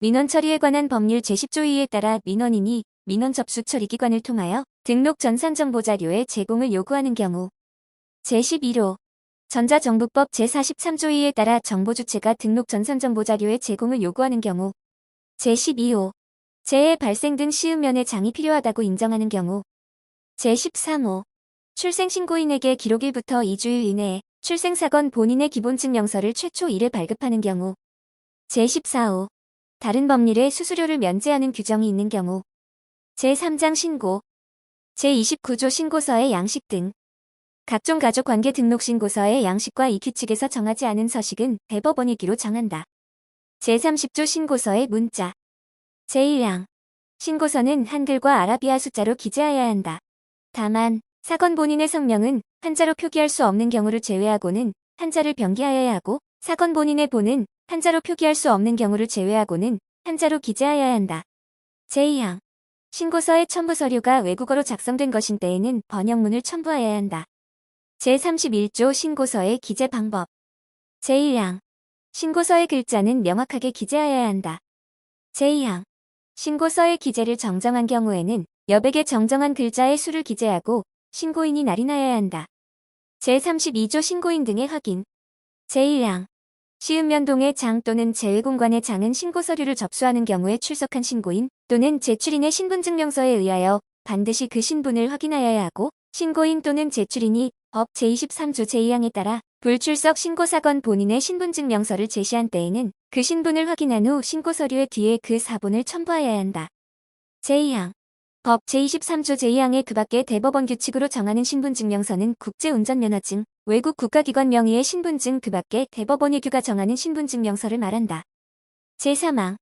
민원 처리에 관한 법률 제10조 2에 따라 민원인이 민원 접수 처리 기관을 통하여 등록 전산 정보 자료의 제공을 요구하는 경우. 제11호. 전자정보법 제43조 2에 따라 정보 주체가 등록 전산 정보 자료의 제공을 요구하는 경우. 제12호. 재해 발생 등 시음면에 장이 필요하다고 인정하는 경우. 제13호. 출생신고인에게 기록일부터 2주일 이내에 출생사건 본인의 기본증명서를 최초 1회 발급하는 경우. 제14호. 다른 법률에 수수료를 면제하는 규정이 있는 경우. 제3장 신고. 제29조 신고서의 양식 등. 각종 가족관계 등록 신고서의 양식과 이 규칙에서 정하지 않은 서식은 대법원이기로 정한다. 제30조 신고서의 문자. 제1항. 신고서는 한글과 아라비아 숫자로 기재하여야 한다. 다만 사건 본인의 성명은 한자로 표기할 수 없는 경우를 제외하고는 한자를 병기하여야 하고 사건 본인의 본은 한자로 표기할 수 없는 경우를 제외하고는 한자로 기재하여야 한다. 제2항. 신고서의 첨부 서류가 외국어로 작성된 것인 때에는 번역문을 첨부하여야 한다. 제31조 신고서의 기재 방법. 제1항. 신고서의 글자는 명확하게 기재하여야 한다. 제2항. 신고서의 기재를 정정한 경우에는 여백에 정정한 글자의 수를 기재하고 신고인이 날인하여야 한다. 제32조 신고인 등의 확인. 제1항. 시읍면동의 장 또는 재외공관의 장은 신고서류를 접수하는 경우에 출석한 신고인 또는 제출인의 신분증명서에 의하여 반드시 그 신분을 확인하여야 하고 신고인 또는 제출인이 법 제23조 제2항에 따라 불출석 신고사건 본인의 신분증명서를 제시한 때에는 그 신분을 확인한 후 신고서류의 뒤에 그 사본을 첨부하여야 한다. 제2항. 법 제23조 제2항의 그 밖의 대법원 규칙으로 정하는 신분증명서는 국제운전면허증, 외국 국가기관 명의의 신분증 그 밖의 대법원 의규가 정하는 신분증명서를 말한다. 제3항.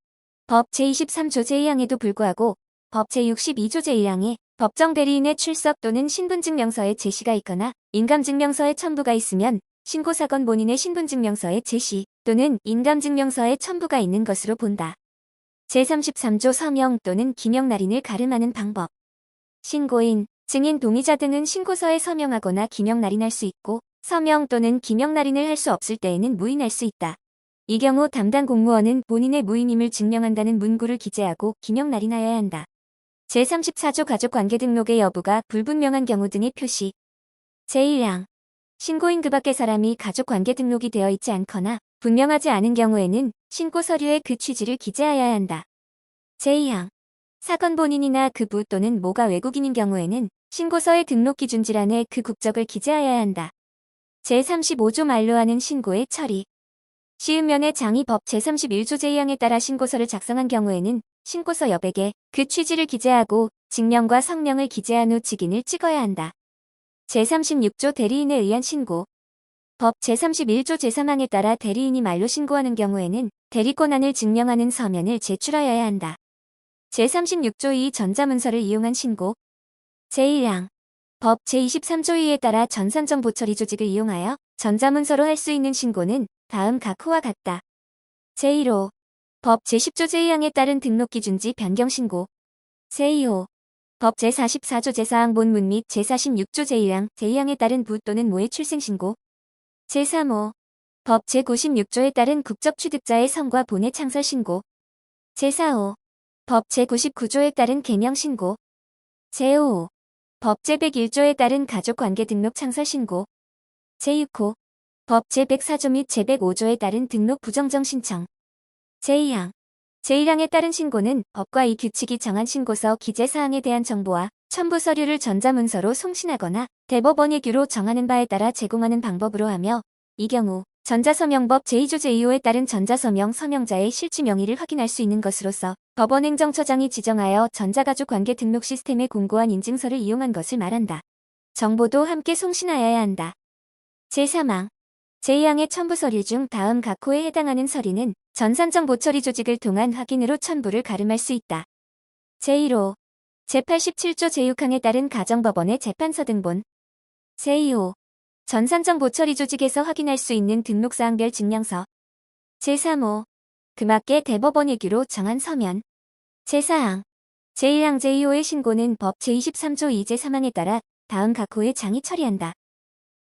법 제23조 제2항에도 불구하고 법 제62조 제1항에 법정 대리인의 출석 또는 신분증명서의 제시가 있거나 인감증명서의 첨부가 있으면 신고사건 본인의 신분증명서의 제시 또는 인감증명서의 첨부가 있는 것으로 본다. 제33조 서명 또는 기명 날인을 가름하는 방법. 신고인, 증인 동의자 등은 신고서에 서명하거나 기명 날인할 수 있고 서명 또는 기명 날인을 할 수 없을 때에는 무인할 수 있다. 이 경우 담당 공무원은 본인의 무인임을 증명한다는 문구를 기재하고 기명 날인하여야 한다. 제34조 가족관계 등록의 여부가 불분명한 경우 등의 표시. 제1항. 신고인 그 밖의 사람이 가족관계 등록이 되어 있지 않거나 분명하지 않은 경우에는 신고 서류에 그 취지를 기재하여야 한다. 제2항. 사건 본인이나 그 부 또는 모가 외국인인 경우에는 신고서의 등록 기준질안에 그 국적을 기재하여야 한다. 제35조 말로 하는 신고의 처리. 시읍면의 장이 법 제31조 제2항에 따라 신고서를 작성한 경우에는 신고서 여백에 그 취지를 기재하고 직명과 성명을 기재한 후 직인을 찍어야 한다. 제36조 대리인에 의한 신고. 법 제31조 제3항에 따라 대리인이 말로 신고하는 경우에는 대리권한을 증명하는 서면을 제출하여야 한다. 제36조 2 전자문서를 이용한 신고. 제1항. 법 제23조 2에 따라 전산정보 처리 조직을 이용하여 전자문서로 할 수 있는 신고는 다음 각 호와 같다. 제1호. 법 제10조 제2항에 따른 등록기준지 변경신고. 제2호. 법 제44조 제4항 본문 및 제46조 제1항, 제2항에 따른 부 또는 모의 출생신고. 제3호. 법 제96조에 따른 국적취득자의 성과 본의 창설신고. 제4호. 법 제99조에 따른 개명신고. 제5호. 법 제101조에 따른 가족관계 등록 창설신고. 제6호. 법 제104조 및 제105조에 따른 등록 부정정 신청. 제2항. 제1항에 따른 신고는 법과 이 규칙이 정한 신고서 기재사항에 대한 정보와 첨부 서류를 전자문서로 송신하거나 대법원 의규로 정하는 바에 따라 제공하는 방법으로 하며 이 경우 전자서명법 제2조 제2호에 따른 전자서명 서명자의 실질 명의를 확인할 수 있는 것으로서 법원행정처장이 지정하여 전자가족관계 등록 시스템에 공고한 인증서를 이용한 것을 말한다. 정보도 함께 송신하여야 한다. 제3항 제2항의 첨부 서류 중 다음 각 호에 해당하는 서류는 전산정보 처리 조직을 통한 확인으로 첨부를 가름할 수 있다. 제1호 제87조 제6항에 따른 가정법원의 재판서 등본 제2호 전산정보 처리 조직에서 확인할 수 있는 등록사항별 증명서 제3호 금학계 대법원 예규로 정한 서면 제4항 제1항 제2호의 신고는 법 제23조 2제 3항에 따라 다음 각 호의 장이 처리한다.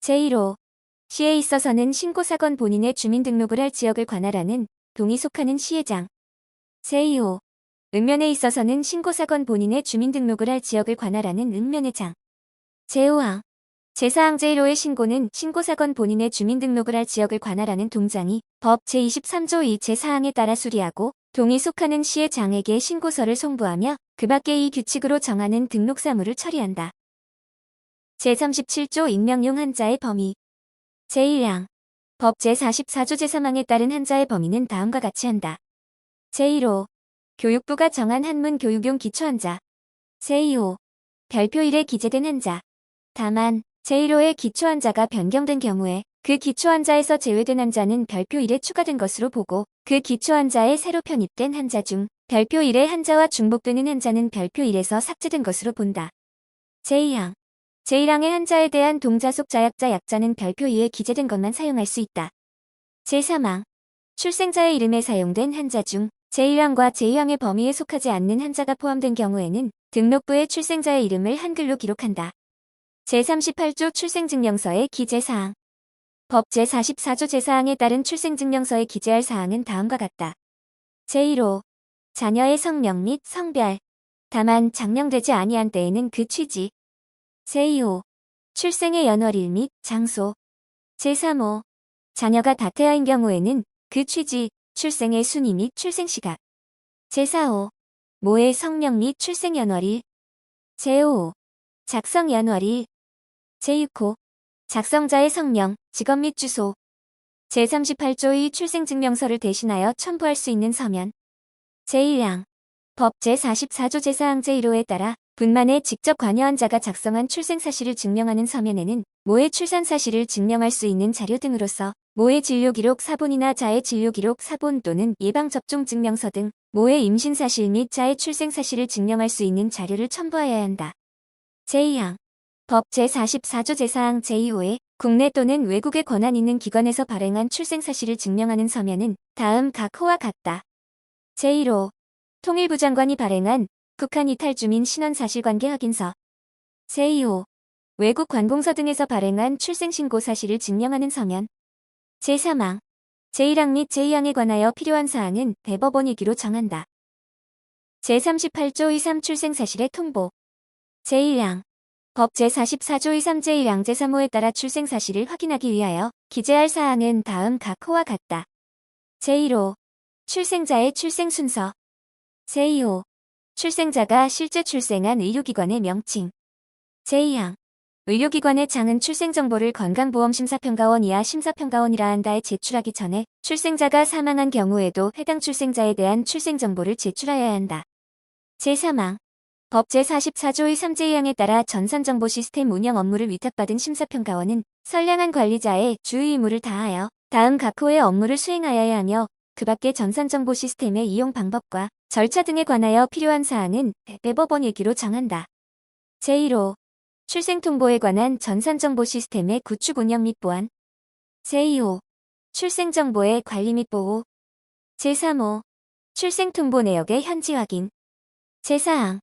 제1호 시에 있어서는 신고사건 본인의 주민등록을 할 지역을 관할하는 동이 속하는 시의장 제2호 읍면에 있어서는 신고사건 본인의 주민등록을 할 지역을 관할하는 읍면회장 제5항 제4항 제1호의 신고는 신고사건 본인의 주민등록을 할 지역을 관할하는 동장이 법 제23조 2 제4항에 따라 수리하고 동이 속하는 시의 장에게 신고서를 송부하며 그 밖의 이 규칙으로 정하는 등록사무를 처리한다. 제37조 익명용 한자의 범위 제1항 법 제44조 제3항에 따른 한자의 범위는 다음과 같이 한다. 제1호 교육부가 정한 한문 교육용 기초한자 제2호 별표일에 기재된 한자 다만 제1호의 기초한자가 변경된 경우에 그 기초한자에서 제외된 한자는 별표 1에 추가된 것으로 보고 그 기초한자에 새로 편입된 한자 중 별표 1의 한자와 중복되는 한자는 별표 1에서 삭제된 것으로 본다. 제2항 제1항의 한자에 대한 동자 속 자약자 약자는 별표 2에 기재된 것만 사용할 수 있다. 제3항 출생자의 이름에 사용된 한자 중 제1항과 제2항의 범위에 속하지 않는 한자가 포함된 경우에는 등록부에 출생자의 이름을 한글로 기록한다. 제38조 출생증명서의 기재사항 법 제44조 제4항에 따른 출생증명서에 기재할 사항은 다음과 같다. 제1호 자녀의 성명 및 성별 다만 장명되지 아니한 때에는 그 취지 제2호 출생의 연월일 및 장소 제3호 자녀가 다태아인 경우에는 그 취지, 출생의 순위 및 출생시각 제4호 모의 성명 및 출생연월일 제5호 작성연월일 제6호 작성자의 성명, 직업 및 주소 제38조의 출생증명서를 대신하여 첨부할 수 있는 서면 제1항 법 제44조 제4항 제1호에 따라 분만에 직접 관여한 자가 작성한 출생사실을 증명하는 서면에는 모의 출산사실을 증명할 수 있는 자료 등으로서 모의 진료기록 사본이나 자의 진료기록 사본 또는 예방접종증명서 등 모의 임신사실 및 자의 출생사실을 증명할 수 있는 자료를 첨부하여야 한다. 제2항 법 제44조 제4항 제2호에 국내 또는 외국에 권한 있는 기관에서 발행한 출생사실을 증명하는 서면은 다음 각 호와 같다. 제1호 통일부 장관이 발행한 북한 이탈 주민 신원사실관계 확인서 제2호 외국 관공서 등에서 발행한 출생신고 사실을 증명하는 서면 제3항 제1항 및 제2항에 관하여 필요한 사항은 대법원 예규로 정한다. 제38조 23 출생사실의 통보 제1항 법 제44조 23 제1항 제3호에 따라 출생사실을 확인하기 위하여 기재할 사항은 다음 각 호와 같다. 제1호 출생자의 출생순서 제2호 출생자가 실제 출생한 의료기관의 명칭 제2항 의료기관의 장은 출생정보를 건강보험심사평가원 이하 심사평가원이라 한다에 제출하기 전에 출생자가 사망한 경우에도 해당 출생자에 대한 출생정보를 제출하여야 한다. 제3항 법 제44조의 3제2항에 따라 전산정보 시스템 운영 업무를 위탁받은 심사평가원은 선량한 관리자의 주의 의무를 다하여 다음 각 호의 업무를 수행하여야 하며 그 밖의 전산정보 시스템의 이용 방법과 절차 등에 관하여 필요한 사항은 대법원 예규로 정한다. 제1호 출생통보에 관한 전산정보 시스템의 구축 운영 및 보안 제2호 출생정보의 관리 및 보호 제3호 출생통보 내역의 현지 확인 제4항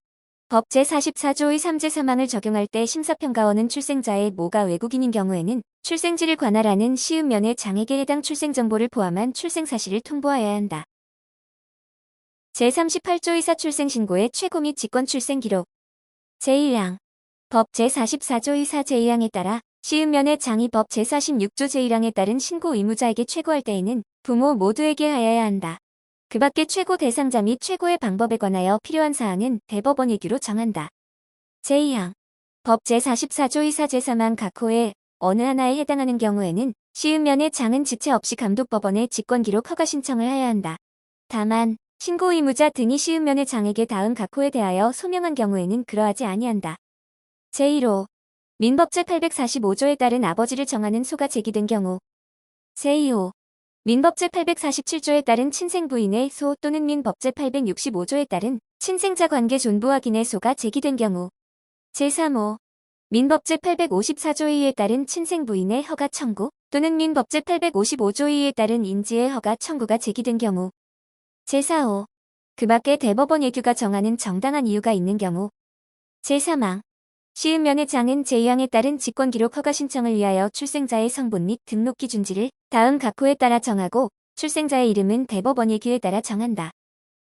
법 제44조의 3제 3항을 적용할 때 심사평가원은 출생자의 모가 외국인인 경우에는 출생지를 관할하는 시읍면의 장에게 해당 출생정보를 포함한 출생사실을 통보하여야 한다. 제38조 의사 출생신고의 최고 및 직권 출생기록 제1항 법 제44조 의사 제2항에 따라 시읍면의 장이 법 제46조 제1항에 따른 신고 의무자에게 최고할 때에는 부모 모두에게 하여야 한다. 그 밖의 최고 대상자 및 최고의 방법에 관하여 필요한 사항은 대법원 예규로 정한다. 제2항 법 제44조 의사 제3항 각 호의 어느 하나에 해당하는 경우에는 시은 면의 장은 지체 없이 감독법원에 직권기록 허가 신청을 해야 한다. 다만 신고 의무자 등이 시은 면의 장에게 다음 각호에 대하여 소명한 경우에는 그러하지 아니한다. 제1호 민법제 845조에 따른 아버지를 정하는 소가 제기된 경우. 제2호 민법제 847조에 따른 친생 부인의 소 또는 민법제 865조에 따른 친생자 관계 존부 확인의 소가 제기된 경우. 제3호 민법제 854조 2에 따른 친생 부인의 허가 청구 또는 민법제 855조 2에 따른 인지의 허가 청구가 제기된 경우. 제4호 그 밖에 대법원 예규가 정하는 정당한 이유가 있는 경우. 제3항 시은 면의 장은 제2항에 따른 직권기록 허가 신청을 위하여 출생자의 성분 및 등록 기준지를 다음 각호에 따라 정하고 출생자의 이름은 대법원 예규에 따라 정한다.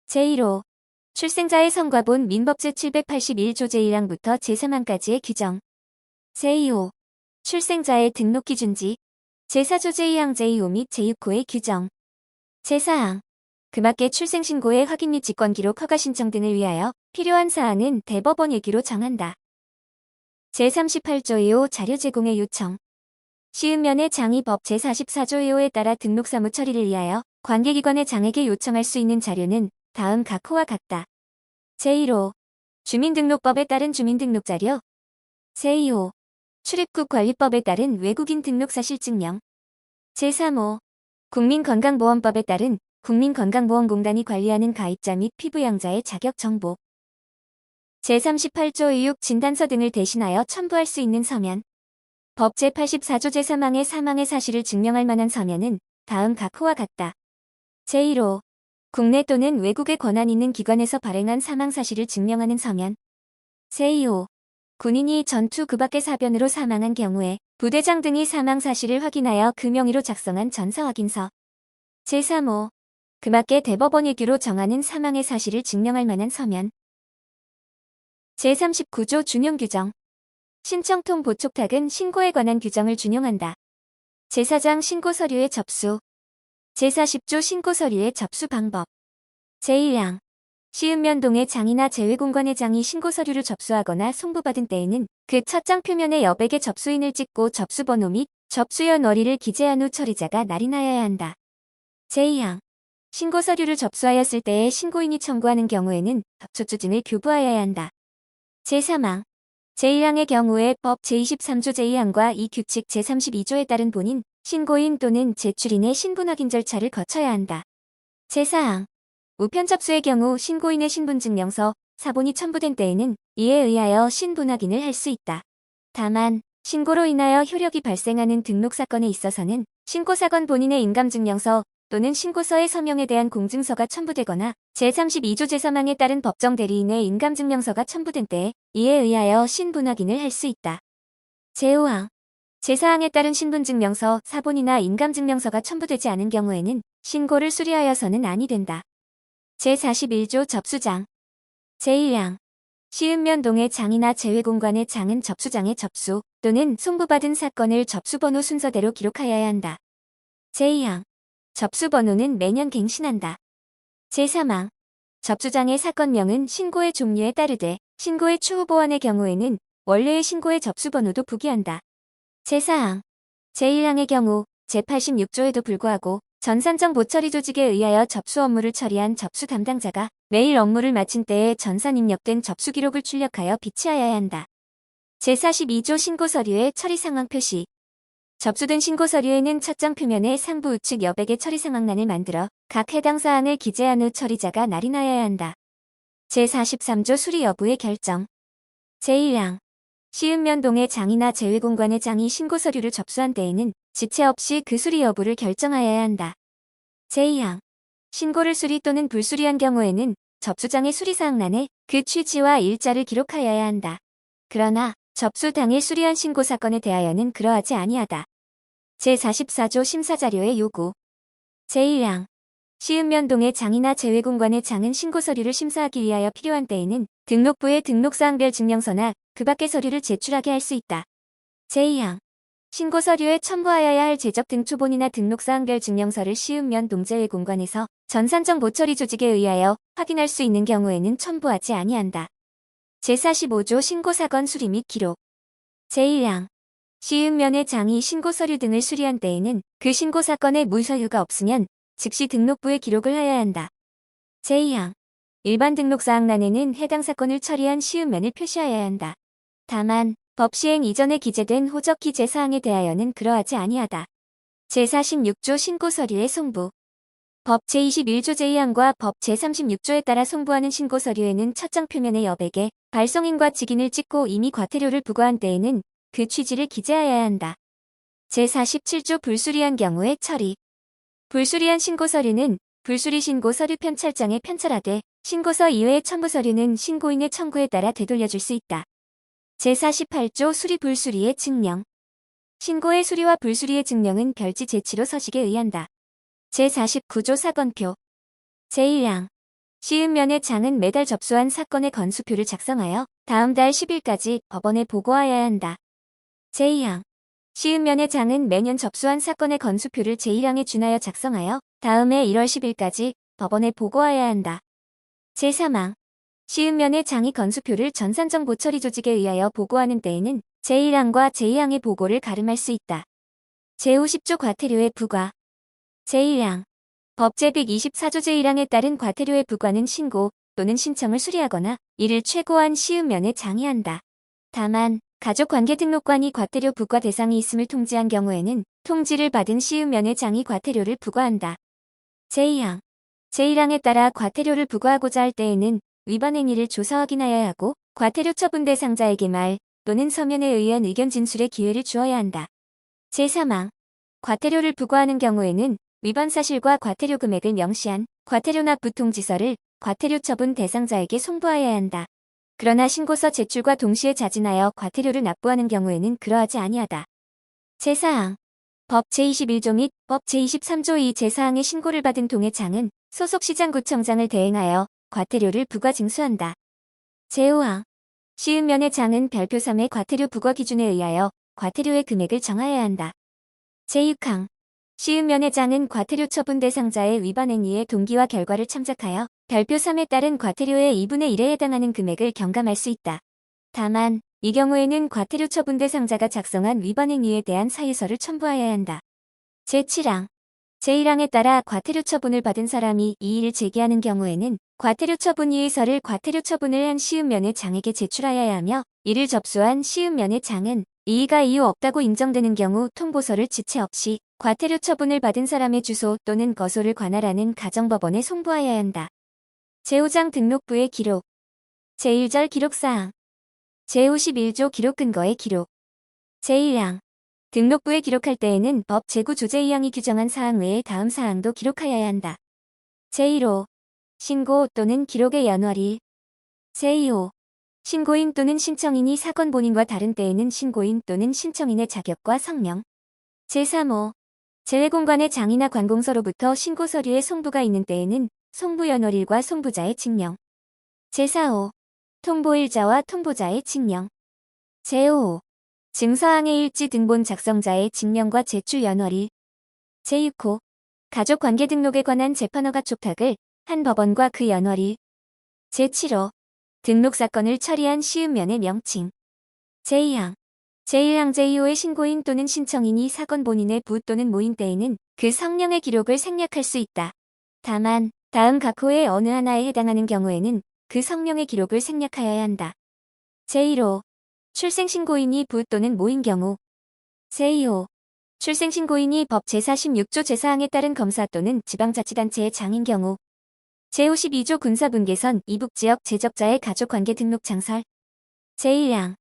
제1호 출생자의 성과본 민법제 781조 제1항부터 제3항까지의 규정. 제2호 출생자의 등록 기준지 제4조 제2항 제2호 및 제6호의 규정. 제4항 그 밖에 출생신고의 확인 및 직권기록 허가 신청 등을 위하여 필요한 사안은 대법원 예규로 정한다. 제38조 2호 자료 제공의 요청. 시은 면의 장이 법 제44조 2호에 따라 등록 사무 처리를 위하여 관계기관의 장에게 요청할 수 있는 자료는 다음 각호와 같다. 제1호 주민등록법에 따른 주민등록자료. 제2호 출입국 관리법에 따른 외국인 등록 사실 증명. 제3호 국민건강보험법에 따른 국민건강보험공단이 관리하는 가입자 및 피부양자의 자격 정보. 제38조 의혹 진단서 등을 대신하여 첨부할 수 있는 서면. 법 제84조 제3항의 사망의 사실을 증명할 만한 서면은 다음 각호와 같다. 제1호 국내 또는 외국에 권한 있는 기관에서 발행한 사망 사실을 증명하는 서면. 제2호 군인이 전투 그 밖의 사변으로 사망한 경우에 부대장 등이 사망 사실을 확인하여 그 명의로 작성한 전사 확인서. 제3호 그 밖에 대법원 예규로 정하는 사망의 사실을 증명할 만한 서면. 제39조 준용규정. 신청통 보촉탁은 신고에 관한 규정을 준용한다. 제4장 신고서류의 접수. 제40조 신고서류의 접수 방법. 제1항 시은면동의 장이나 재외공관의 장이 신고서류를 접수하거나 송부받은 때에는 그 첫 장 표면에 여백의 접수인을 찍고 접수번호 및 접수연 월일을 기재한 후 처리자가 날인하여야 한다. 제2항 신고서류를 접수하였을 때에 신고인이 청구하는 경우에는 접수추진을 교부하여야 한다. 제3항 제1항의 경우에 법 제23조 제2항과 이 규칙 제32조에 따른 본인, 신고인 또는 제출인의 신분 확인 절차를 거쳐야 한다. 제4항 우편 접수의 경우 신고인의 신분증명서, 사본이 첨부된 때에는 이에 의하여 신분 확인을 할 수 있다. 다만 신고로 인하여 효력이 발생하는 등록사건에 있어서는 신고사건 본인의 인감증명서 또는 신고서의 서명에 대한 공증서가 첨부되거나 제32조 제3항에 따른 법정 대리인의 인감증명서가 첨부된 때에 이에 의하여 신분 확인을 할 수 있다. 제5항 제4항에 따른 신분증명서, 사본이나 인감증명서가 첨부되지 않은 경우에는 신고를 수리하여서는 아니 된다. 제41조 접수장. 제1항 시은면동의 장이나 재외공관의 장은 접수장의 접수 또는 송부받은 사건을 접수번호 순서대로 기록하여야 한다. 제2항 접수번호는 매년 갱신한다. 제3항 접수장의 사건명은 신고의 종류에 따르되 신고의 추후 보완의 경우에는 원래의 신고의 접수번호도 부기한다. 제4항 제1항의 경우 제86조에도 불구하고 전산정 보처리 조직에 의하여 접수 업무를 처리한 접수 담당자가 매일 업무를 마친 때에 전산 입력된 접수 기록을 출력하여 비치하여야 한다. 제42조 신고서류의 처리 상황 표시. 접수된 신고서류에는 첫 장 표면에 상부 우측 여백의 처리 상황란을 만들어 각 해당 사항을 기재한 후 처리자가 날인하여야 한다. 제43조 수리 여부의 결정. 제1항 시은면동의 장이나 재외공관의 장이 신고서류를 접수한 때에는 지체 없이 그 수리 여부를 결정하여야 한다. 제2항 신고를 수리 또는 불수리한 경우에는 접수장의 수리사항란에 그 취지와 일자를 기록하여야 한다. 그러나 접수 당일 수리한 신고 사건에 대하여는 그러하지 아니하다. 제44조 심사자료의 요구. 제1항 시은면동의 장이나 재외공관의 장은 신고서류를 심사하기 위하여 필요한 때에는 등록부에 등록사항별 증명서나 그 밖의 서류를 제출하게 할 수 있다. 제2항 신고서류에 첨부하여야 할 제적 등초본이나 등록사항별 증명서를 시은면동 재외공관에서 전산정 보처리 조직에 의하여 확인할 수 있는 경우에는 첨부하지 아니한다. 제45조 신고사건 수리 및 기록. 제1항 시읍면의 장이 신고 서류 등을 수리한 때에는 그 신고 사건에 무서유가 없으면 즉시 등록부에 기록을 하여야 한다. 제2항. 일반 등록사항란에는 해당 사건을 처리한 시읍면을 표시하여야 한다. 다만 법 시행 이전에 기재된 호적 기재 사항에 대하여는 그러하지 아니하다. 제46조 신고 서류의 송부. 법 제21조 제2항과 법 제36조에 따라 송부하는 신고 서류에는 첫 장 표면의 여백에 발송인과 직인을 찍고 이미 과태료를 부과한 때에는 그 취지를 기재하여야 한다. 제47조 불수리한 경우의 처리. 불수리한 신고 서류는 불수리 신고 서류 편찰장에 편찰하되 신고서 이외의 첨부 서류는 신고인의 청구에 따라 되돌려줄 수 있다. 제48조 수리 불수리의 증명. 신고의 수리와 불수리의 증명은 별지 제치로 서식에 의한다. 제49조 사건표. 제1항. 시읍면의 장은 매달 접수한 사건의 건수표를 작성하여 다음 달 10일까지 법원에 보고하여야 한다. 제2항. 시읍면의 장은 매년 접수한 사건의 건수표를 제1항에 준하여 작성하여 다음해 1월 10일까지 법원에 보고하여야 한다. 제3항. 시읍면의 장이 건수표를 전산정보처리 조직에 의하여 보고하는 때에는 제1항과 제2항의 보고를 가름할 수 있다. 제50조 과태료의 부과. 제1항. 법 제124조 제1항에 따른 과태료의 부과는 신고 또는 신청을 수리하거나 이를 최고한 시읍면에 장의한다. 다만 가족관계등록관이 과태료 부과 대상이 있음을 통지한 경우에는 통지를 받은 시읍면의 장이 과태료를 부과한다. 제2항. 제1항에 따라 과태료를 부과하고자 할 때에는 위반 행위를 조사 확인하여야 하고 과태료 처분 대상자에게 말 또는 서면에 의한 의견 진술의 기회를 주어야 한다. 제3항. 과태료를 부과하는 경우에는 위반 사실과 과태료 금액을 명시한 과태료 납부 통지서를 과태료 처분 대상자에게 송부하여야 한다. 그러나 신고서 제출과 동시에 자진하여 과태료를 납부하는 경우에는 그러하지 아니하다. 제4항. 법 제21조 및 법 제23조 2 제4항의 신고를 받은 동해장은 소속 시장구청장을 대행하여 과태료를 부과 징수한다. 제5항. 시읍면의 장은 별표 3의 과태료 부과 기준에 의하여 과태료의 금액을 정하여야 한다. 제6항. 시읍면의 장은 과태료 처분 대상자의 위반 행위의 동기와 결과를 참작하여 별표 3에 따른 과태료의 2분의 1에 해당하는 금액을 경감할 수 있다. 다만 이 경우에는 과태료 처분 대상자가 작성한 위반 행위에 대한 사유서를 첨부하여야 한다. 제7항. 제1항에 따라 과태료 처분을 받은 사람이 이의를 제기하는 경우에는 과태료 처분 이의서를 과태료 처분을 한 시읍면의 장에게 제출하여야 하며 이를 접수한 시읍면의 장은 이의가 이유 없다고 인정되는 경우 통보서를 지체 없이 과태료 처분을 받은 사람의 주소 또는 거소를 관할하는 가정법원에 송부하여야 한다. 제5장 등록부의 기록. 제1절 기록사항. 제51조 기록 근거의 기록. 제1항. 등록부에 기록할 때에는 법 제9조 제2항이 규정한 사항 외에 다음 사항도 기록하여야 한다. 제1호. 신고 또는 기록의 연월일. 제2호. 신고인 또는 신청인이 사건 본인과 다른 때에는 신고인 또는 신청인의 자격과 성명. 제3호. 재외공관의 장이나 관공서로부터 신고 서류의 송부가 있는 때에는 송부 연월일과 송부자의 증명. 제4호. 통보일자와 통보자의 증명. 제5호. 증서항의 일지 등본 작성자의 증명과 제출 연월일. 제6호. 가족관계 등록에 관한 재판허가 촉탁을 한 법원과 그 연월일. 제7호. 등록 사건을 처리한 시읍면의 명칭. 제2항. 제1항 제2호의 신고인 또는 신청인이 사건 본인의 부 또는 모인 때에는 그 성명의 기록을 생략할 수 있다. 다만 다음 각 호의 어느 하나에 해당하는 경우에는 그 성명의 기록을 생략하여야 한다. 제1호. 출생신고인이 부 또는 모인 경우. 제2호. 출생신고인이 법 제46조 제4항에 따른 검사 또는 지방자치단체의 장인 경우. 제52조 군사분계선 이북지역 제적자의 가족관계 등록 창설. 제1항.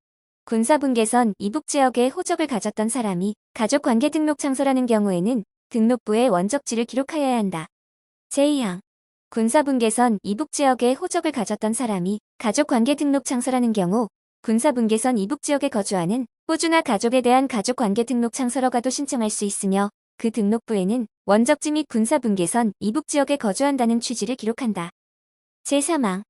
군사분계선 이북지역에 호적을 가졌던 사람이 가족관계 등록 창설하는 경우에는 등록부에 원적지를 기록하여야 한다. 제2항. 군사분계선 이북지역에 호적을 가졌던 사람이 가족관계 등록 창설하는 경우 군사분계선 이북지역에 거주하는 호주나 가족에 대한 가족관계 등록 창설허가도 신청할 수 있으며 그 등록부에는 원적지 및 군사분계선 이북지역에 거주한다는 취지를 기록한다. 제3항.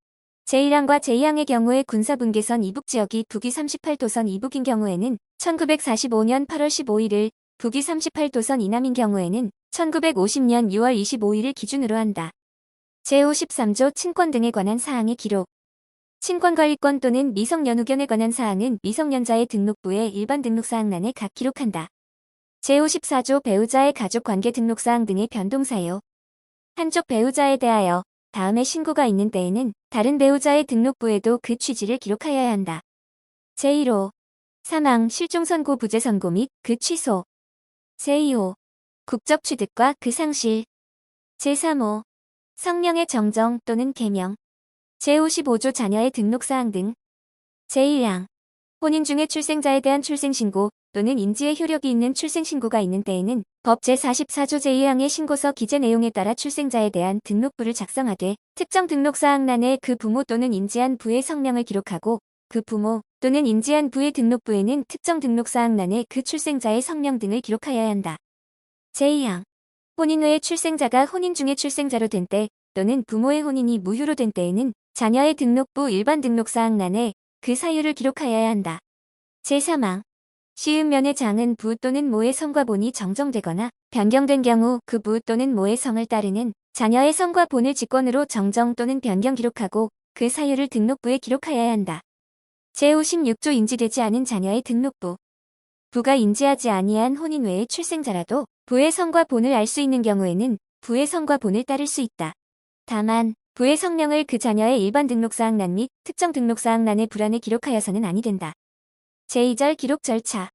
제1항과 제2항의 경우에 군사분계선 이북지역이 북위 38도선 이북인 경우에는 1945년 8월 15일을, 북위 38도선 이남인 경우에는 1950년 6월 25일을 기준으로 한다. 제53조 친권 등에 관한 사항의 기록. 친권관리권 또는 미성년후견에 관한 사항은 미성년자의 등록부의 일반 등록사항란에 각 기록한다. 제54조 배우자의 가족관계 등록사항 등의 변동사유. 한쪽 배우자에 대하여 다음에 신고가 있는 때에는 다른 배우자의 등록부에도 그 취지를 기록하여야 한다. 제1호 사망, 실종 선고, 부재 선고 및 그 취소. 제2호 국적 취득과 그 상실. 제3호 성명의 정정 또는 개명. 제55조 자녀의 등록사항 등. 제1항 혼인 중에 출생자에 대한 출생신고 또는 인지의 효력이 있는 출생신고가 있는 때에는 법 제44조 제2항의 신고서 기재 내용에 따라 출생자에 대한 등록부를 작성하되 특정 등록사항란에 그 부모 또는 인지한 부의 성명을 기록하고 그 부모 또는 인지한 부의 등록부에는 특정 등록사항란에 그 출생자의 성명 등을 기록하여야 한다. 제2항 혼인 후에 출생자가 혼인 중에 출생자로 된 때 또는 부모의 혼인이 무효로 된 때에는 자녀의 등록부 일반 등록사항란에 그 사유를 기록하여야 한다. 제3항 시음면의 장은 부 또는 모의 성과 본이 정정되거나 변경된 경우 그 부 또는 모의 성을 따르는 자녀의 성과 본을 직권으로 정정 또는 변경 기록하고 그 사유를 등록부에 기록하여야 한다. 제56조 인지되지 않은 자녀의 등록부. 부가 인지하지 아니한 혼인 외의 출생자라도 부의 성과 본을 알 수 있는 경우에는 부의 성과 본을 따를 수 있다. 다만 부의 성명을 그 자녀의 일반 등록사항란 및 특정 등록사항란에 불안에 기록하여서는 아니 된다. 제2절 기록 절차.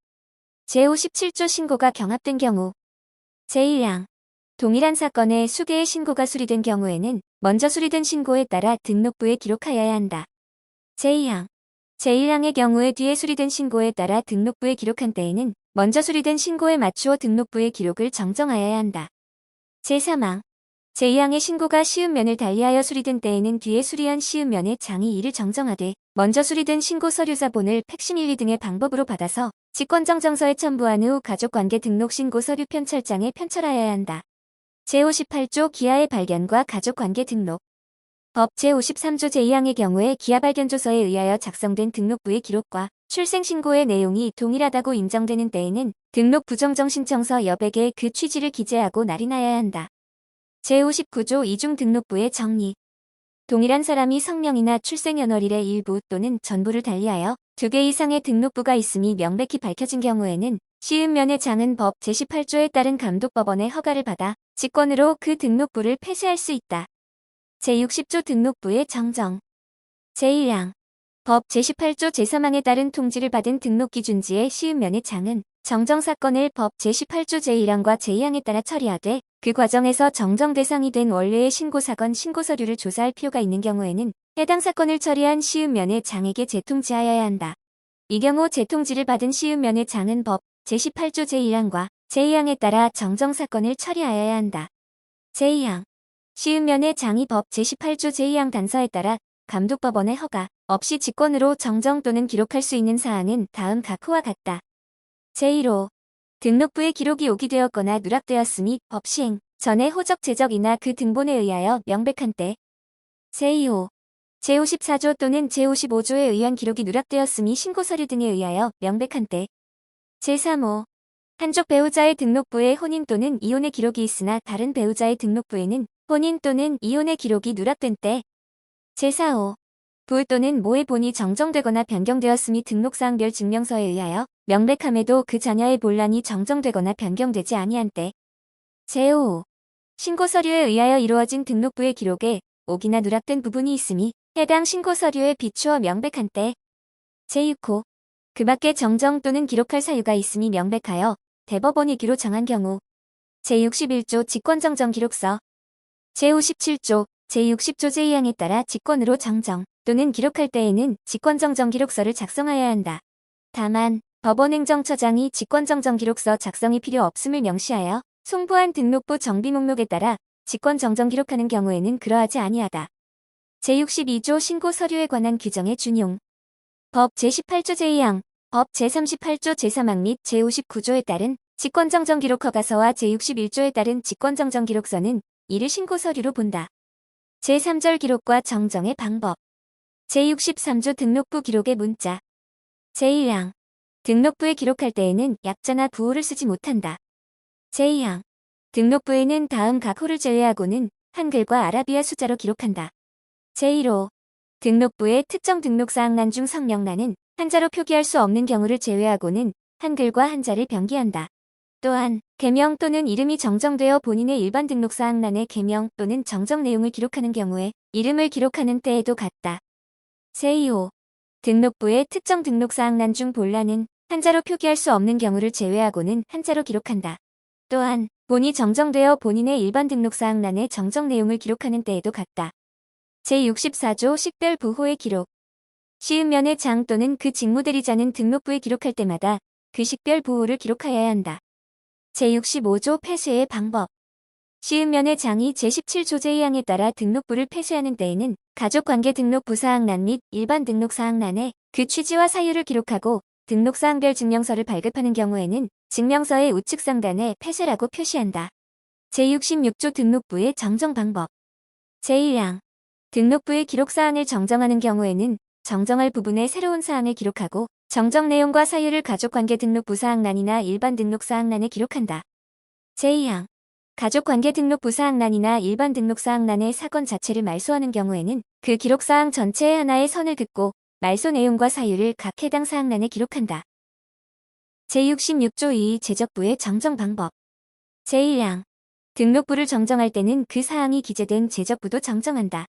제57조 신고가 경합된 경우. 제1항 동일한 사건에 수개의 신고가 수리된 경우에는 먼저 수리된 신고에 따라 등록부에 기록하여야 한다. 제2항 제1항의 경우에 뒤에 수리된 신고에 따라 등록부에 기록한 때에는 먼저 수리된 신고에 맞추어 등록부의 기록을 정정하여야 한다. 제3항 제2항의 신고가 시음면을 달리하여 수리된 때에는 뒤에 수리한 시음면의 장이 이를 정정하되 먼저 수리된 신고 서류사본을 팩시밀리 등의 방법으로 받아서 직권정정서에 첨부한 후 가족관계 등록 신고 서류 편철장에 편철하여야 한다. 제58조 기하의 발견과 가족관계 등록. 법 제53조 제2항의 경우에 기하 발견조서에 의하여 작성된 등록부의 기록과 출생신고의 내용이 동일하다고 인정되는 때에는 등록 부정정 신청서 여백에 그 취지를 기재하고 날인하여야 한다. 제59조 이중 등록부의 정리. 동일한 사람이 성명이나 출생연월일의 일부 또는 전부를 달리하여 2개 이상의 등록부가 있음이 명백히 밝혀진 경우에는 시음면의 장은 법 제18조에 따른 감독법원의 허가를 받아 직권으로 그 등록부를 폐쇄할 수 있다. 제60조 등록부의 정정. 제1항 법 제18조 제3항에 따른 통지를 받은 등록기준지의 시음면의 장은 정정사건을 법 제18조 제1항과 제2항에 따라 처리하되 그 과정에서 정정 대상이 된 원래의 신고사건 신고서류를 조사할 필요가 있는 경우에는 해당 사건을 처리한 시음면의 장에게 재통지하여야 한다. 이 경우 재통지를 받은 시음면의 장은 법 제18조 제1항과 제2항에 따라 정정사건을 처리하여야 한다. 제2항 시음면의 장이 법 제18조 제2항 단서에 따라 감독법원의 허가 없이 직권으로 정정 또는 기록할 수 있는 사항은 다음 각호와 같다. 제1호 등록부에 기록이 오기되었거나 누락되었음이 법 시행 전에 호적 제적이나 그 등본에 의하여 명백한 때. 제2호 제54조 또는 제55조에 의한 기록이 누락되었음이 신고서류 등에 의하여 명백한 때. 제3호 한쪽 배우자의 등록부에 혼인 또는 이혼의 기록이 있으나 다른 배우자의 등록부에는 혼인 또는 이혼의 기록이 누락된 때. 제4호 부 또는 모의 본이 정정되거나 변경되었음이 등록사항별 증명서에 의하여 명백함에도 그 자녀의 본란이 정정되거나 변경되지 아니한 때. 제5호 신고서류에 의하여 이루어진 등록부의 기록에 오기나 누락된 부분이 있음이 해당 신고서류에 비추어 명백한 때. 제6호 그 밖에 정정 또는 기록할 사유가 있음이 명백하여 대법원이기로 정한 경우. 제61조 직권정정 기록서. 제57조 제60조 제2항에 따라 직권으로 정정 또는 기록할 때에는 직권정정 기록서를 작성하여야 한다. 다만 법원행정처장이 직권정정 기록서 작성이 필요 없음을 명시하여 송부한 등록부 정비 목록에 따라 직권정정 기록하는 경우에는 그러하지 아니하다. 제62조 신고 서류에 관한 규정의 준용. 법 제18조 제2항, 법 제38조 제3항 및 제59조에 따른 직권정정 기록 허가서와 제61조에 따른 직권정정 기록서는 이를 신고 서류로 본다. 제3절 기록과 정정의 방법. 제63조 등록부 기록의 문자. 제1항 등록부에 기록할 때에는 약자나 부호를 쓰지 못한다. 제2항 등록부에는 다음 각 호를 제외하고는 한글과 아라비아 숫자로 기록한다. 제1호 등록부의 특정 등록사항란 중 성명란은 한자로 표기할 수 없는 경우를 제외하고는 한글과 한자를 병기한다. 또한 개명 또는 이름이 정정되어 본인의 일반 등록사항란에 개명 또는 정정 내용을 기록하는 경우에 이름을 기록하는 때에도 같다. 제2호 등록부의 특정 등록사항란 중 본란은 한자로 표기할 수 없는 경우를 제외하고는 한자로 기록한다. 또한 본이 정정되어 본인의 일반 등록사항란에 정정 내용을 기록하는 때에도 같다. 제64조 식별 부호의 기록 시음면의 장 또는 그 직무대리자는 등록부에 기록할 때마다 그 식별 부호를 기록하여야 한다. 제65조 폐쇄의 방법 시음면의 장이 제17조 제2항에 따라 등록부를 폐쇄하는 때에는 가족관계 등록부사항란 및 일반 등록사항란에 그 취지와 사유를 기록하고 등록사항별 증명서를 발급하는 경우에는 증명서의 우측 상단에 폐쇄라고 표시한다. 제66조 등록부의 정정 방법 제1항 등록부의 기록사항을 정정하는 경우에는 정정할 부분에 새로운 사항을 기록하고 정정 내용과 사유를 가족관계 등록부사항란이나 일반 등록사항란에 기록한다. 제2항 가족관계 등록부사항란이나 일반 등록사항란의 사건 자체를 말소하는 경우에는 그 기록사항 전체의 하나의 선을 긋고 말소 내용과 사유를 각 해당 사항란에 기록한다. 제66조 2 제적부의 정정 방법 제1항 등록부를 정정할 때는 그 사항이 기재된 제적부도 정정한다.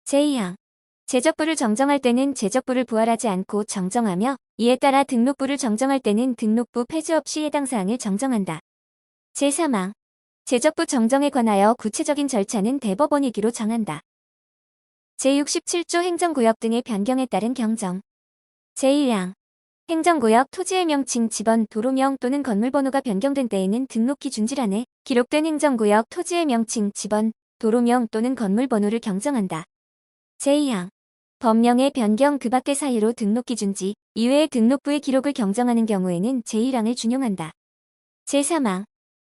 제2항 제적부를 정정할 때는 제적부를 부활하지 않고 정정하며 이에 따라 등록부를 정정할 때는 등록부 폐쇄 없이 해당 사항을 정정한다. 제3항 제적부 정정에 관하여 구체적인 절차는 대법원이기로 정한다. 제67조 행정구역 등의 변경에 따른 경정 제1항 행정구역 토지의 명칭, 지번, 도로명 또는 건물번호가 변경된 때에는 등록기준질안에 기록된 행정구역 토지의 명칭, 지번, 도로명 또는 건물번호를 경정한다. 제2항 법령의 변경 그 밖의 사유로 등록기준지 이외의 등록부의 기록을 경정하는 경우에는 제1항을 준용한다. 제3항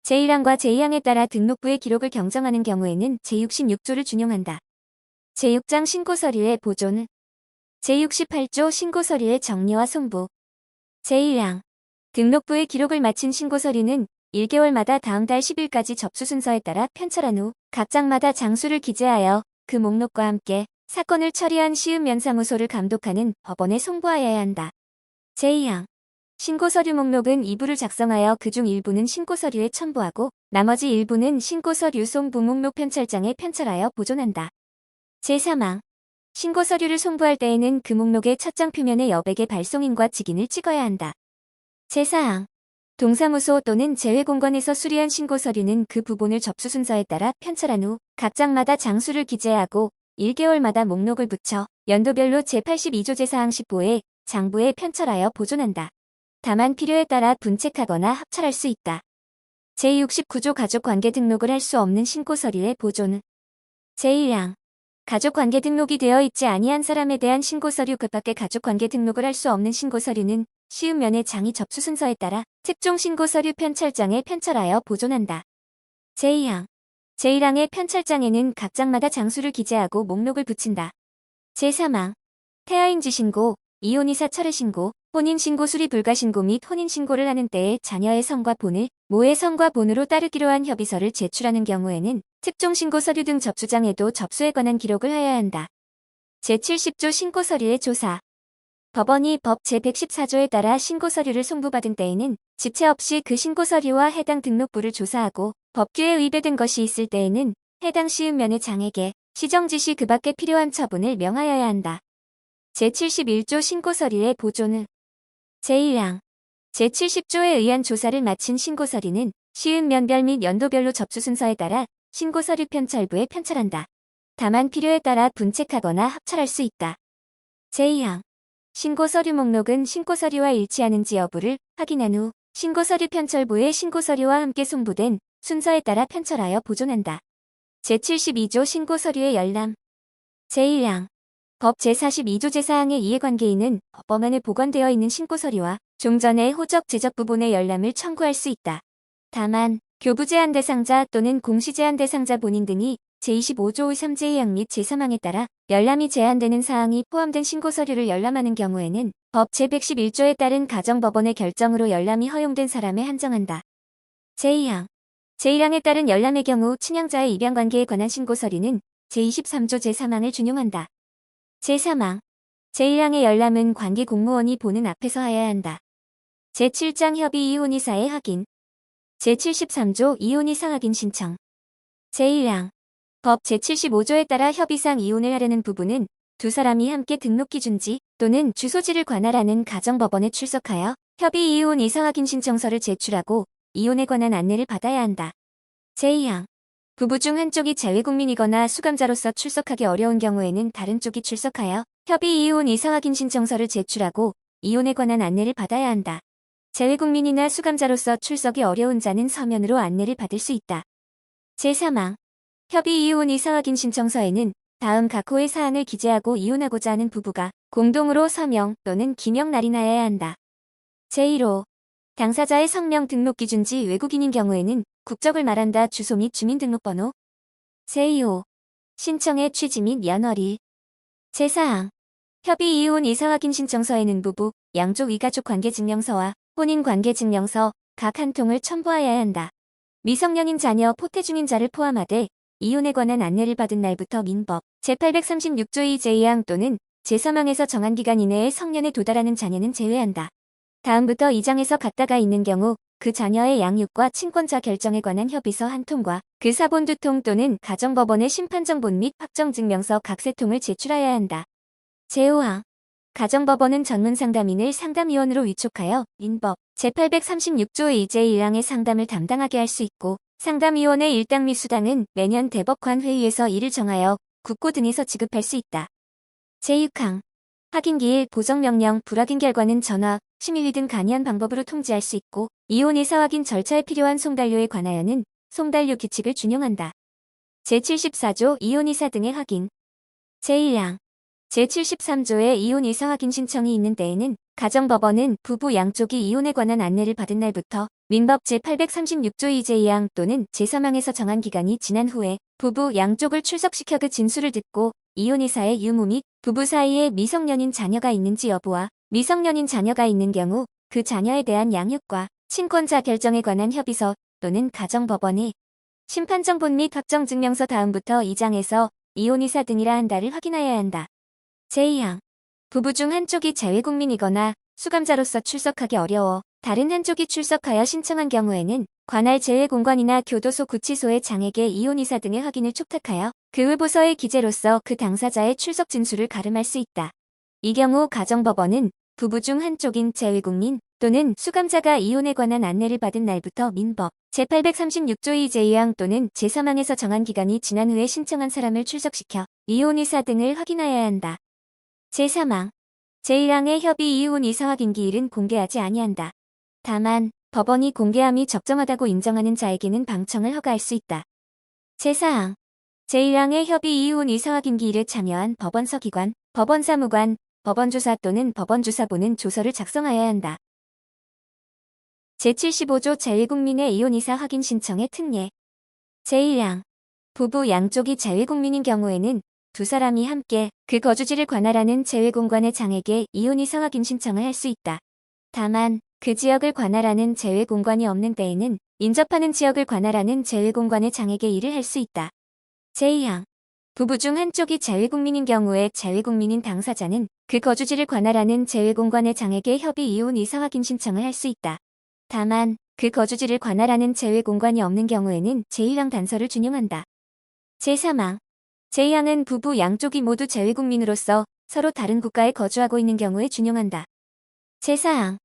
제1항과 제2항에 따라 등록부의 기록을 경정하는 경우에는 제66조를 준용한다. 제6장 신고서류의 보존 제68조 신고서류의 정리와 송부 제1항 등록부의 기록을 마친 신고서류는 1개월마다 다음 달 10일까지 접수 순서에 따라 편철한 후 각 장마다 장수를 기재하여 그 목록과 함께 사건을 처리한 시음면사무소를 감독하는 법원에 송부하여야 한다. 제2항 신고서류 목록은 2부를 작성하여 그중 일부는 신고서류에 첨부하고 나머지 일부는 신고서류 송부 목록 편철장에 편철하여 보존한다. 제3항 신고서류를 송부할 때에는 그 목록의 첫 장 표면에 여백의 발송인과 직인을 찍어야 한다. 제4항 동사무소 또는 재외공관에서 수리한 신고서류는 그 부본을 접수 순서에 따라 편철한 후 각 장마다 장수를 기재하고 1개월마다 목록을 붙여 연도별로 제82조 제4항 10호에 장부에 편철하여 보존한다. 다만 필요에 따라 분책하거나 합철할 수 있다. 제69조 가족관계 등록을 할 수 없는 신고서류의 보존 제1항 가족관계 등록이 되어 있지 아니한 사람에 대한 신고서류 그 밖에 가족관계 등록을 할 수 없는 신고서류는 시음면의 장이 접수 순서에 따라 특종 신고서류 편철장에 편철하여 보존한다. 제2항 제1항의 편철장에는 각 장마다 장수를 기재하고 목록을 붙인다. 제3항 태아인지 신고, 이혼이사 철회 신고, 혼인신고 수리 불가 신고 및 혼인신고를 하는 때에 자녀의 성과 본을 모의 성과 본으로 따르기로 한 협의서를 제출하는 경우에는 특종 신고서류 등 접수장에도 접수에 관한 기록을 하여야 한다. 제70조 신고서류의 조사 법원이 법 제114조에 따라 신고서류를 송부받은 때에는 지체 없이 그 신고서류와 해당 등록부를 조사하고 법규에 위배된 것이 있을 때에는 해당 시음면의 장에게 시정지시 그 밖에 필요한 처분을 명하여야 한다. 제71조 신고서류의 보존은 제1항 제70조에 의한 조사를 마친 신고서류는 시음면별 및 연도별로 접수 순서에 따라 신고서류 편철부에 편철한다. 다만 필요에 따라 분책하거나 합철할 수 있다. 제2항 신고서류 목록은 신고서류와 일치하는지 여부를 확인한 후 신고서류 편철부에 신고서류와 함께 송부된 순서에 따라 편철하여 보존한다. 제72조 신고서류의 열람 제1항 법 제42조 제4항의 이해관계인은 법원에 보관되어 있는 신고서류와 종전의 호적 제적 부본의 열람을 청구할 수 있다. 다만 교부 제한 대상자 또는 공시 제한 대상자 본인 등이 제25조 3제2항 및 제3항에 따라 열람이 제한되는 사항이 포함된 신고서류를 열람하는 경우에는 법 제111조에 따른 가정법원의 결정으로 열람이 허용된 사람에 한정한다. 제2항 제1항에 따른 열람의 경우 친양자의 입양관계에 관한 신고서류는 제23조 제3항을 준용한다. 제3항. 제1항의 열람은 관계 공무원이 보는 앞에서 하여야 한다. 제7장 협의 이혼 이사의 확인. 제73조 이혼 이사 확인 신청. 제1항. 법 제75조에 따라 협의상 이혼을 하려는 부부는 두 사람이 함께 등록기준지 또는 주소지를 관할하는 가정법원에 출석하여 협의 이혼 이사 확인 신청서를 제출하고 이혼에 관한 안내를 받아야 한다. 제2항. 부부 중 한쪽이 재외국민이거나 수감자로서 출석하기 어려운 경우에는 다른 쪽이 출석하여 협의 이혼 이사 확인 신청서를 제출하고 이혼에 관한 안내를 받아야 한다. 재외국민이나 수감자로서 출석이 어려운 자는 서면으로 안내를 받을 수 있다. 제3항. 협의 이혼 이사 확인 신청서에는 다음 각 호의 사항을 기재하고 이혼하고자 하는 부부가 공동으로 서명 또는 기명 날인하여야 한다. 제1호. 당사자의 성명 등록기준지 외국인인 경우에는 국적을 말한다 주소 및 주민등록번호. 제2호. 신청의 취지 및 연월일. 제4항. 협의 이혼 이사 확인 신청서에는 부부, 양쪽 이가족 관계증명서와 혼인관계증명서 각 한 통을 첨부하여야 한다. 미성년인 자녀 포태 중인 자를 포함하되 이혼에 관한 안내를 받은 날부터 민법 제836조 2 제2항 또는 제3항에서 정한 기간 이내에 성년에 도달하는 자녀는 제외한다. 다음부터 이 장에서 같다가 있는 경우 그 자녀의 양육과 친권자 결정에 관한 협의서 한 통과 그 사본 두 통 또는 가정법원의 심판정본 및 확정증명서 각 세 통을 제출하여야 한다. 제5항. 가정법원은 전문상담인을 상담위원으로 위촉하여 민법 제836조 2 제1항의 상담을 담당하게 할 수 있고 상담위원의 일당 및 수당은 매년 대법관 회의에서 이를 정하여 국고 등에서 지급할 수 있다. 제6항. 확인기일, 보정명령, 불확인 결과는 전화, 심의위 등 간이한 방법으로 통지할 수 있고 이혼 이사 확인 절차에 필요한 송달료에 관하여는 송달료 규칙을 준용한다. 제74조 이혼 이사 등의 확인. 제1항. 제73조의 이혼 이사 확인 신청이 있는 때에는 가정법원은 부부 양쪽이 이혼에 관한 안내를 받은 날부터 민법 제836조 2 제2항 또는 제3항에서 정한 기간이 지난 후에 부부 양쪽을 출석시켜 그 진술을 듣고 이혼 이사의 유무 및 부부 사이에 미성년인 자녀가 있는지 여부와 미성년인 자녀가 있는 경우 그 자녀에 대한 양육과 친권자 결정에 관한 협의서 또는 가정법원의 심판정본 및 확정증명서 다음부터 이 장에서 이혼 이사 등이라 한다를 확인하여야 한다. 제2항. 부부 중 한쪽이 재외국민이거나 수감자로서 출석하기 어려워 다른 한쪽이 출석하여 신청한 경우에는 관할 재외공관이나 교도소 구치소의 장에게 이혼 이사 등의 확인을 촉탁하여 그 의보서의 기재로서 그 당사자의 출석 진술을 가름할 수 있다. 이 경우 가정법원은 부부 중 한쪽인 재외국민 또는 수감자가 이혼에 관한 안내를 받은 날부터 민법 제836조 2 제2항 또는 제3항에서 정한 기간이 지난 후에 신청한 사람을 출석시켜 이혼 이사 등을 확인하여야 한다. 제3항. 제1항의 협의 이혼 이사 확인 기일은 공개하지 아니한다. 다만 법원이 공개함이 적정하다고 인정하는 자에게는 방청을 허가할 수 있다. 제4항. 제1항의 협의 이혼 이사 확인 기일에 참여한 법원서기관, 법원사무관, 법원주사 또는 법원주사보는 조서를 작성하여야 한다. 제75조 재외국민의 이혼 이사 확인 신청의 특례. 제1항. 부부 양쪽이 재외국민인 경우에는 두 사람이 함께 그 거주지를 관할하는 재외공관의 장에게 이혼 이사 확인 신청을 할 수 있다. 다만 그 지역을 관할하는 재외공관이 없는 때에는 인접하는 지역을 관할하는 재외공관의 장에게 일을 할 수 있다. 제2항. 부부 중 한쪽이 재외국민인 경우에 재외국민인 당사자는 그 거주지를 관할하는 재외공관의 장에게 협의 이혼 이사 확인 신청을 할 수 있다. 다만 그 거주지를 관할하는 재외공관이 없는 경우에는 제1항 단서를 준용한다. 제3항. 제2항은 부부 양쪽이 모두 재외국민으로서 서로 다른 국가에 거주하고 있는 경우에 준용한다. 제4항.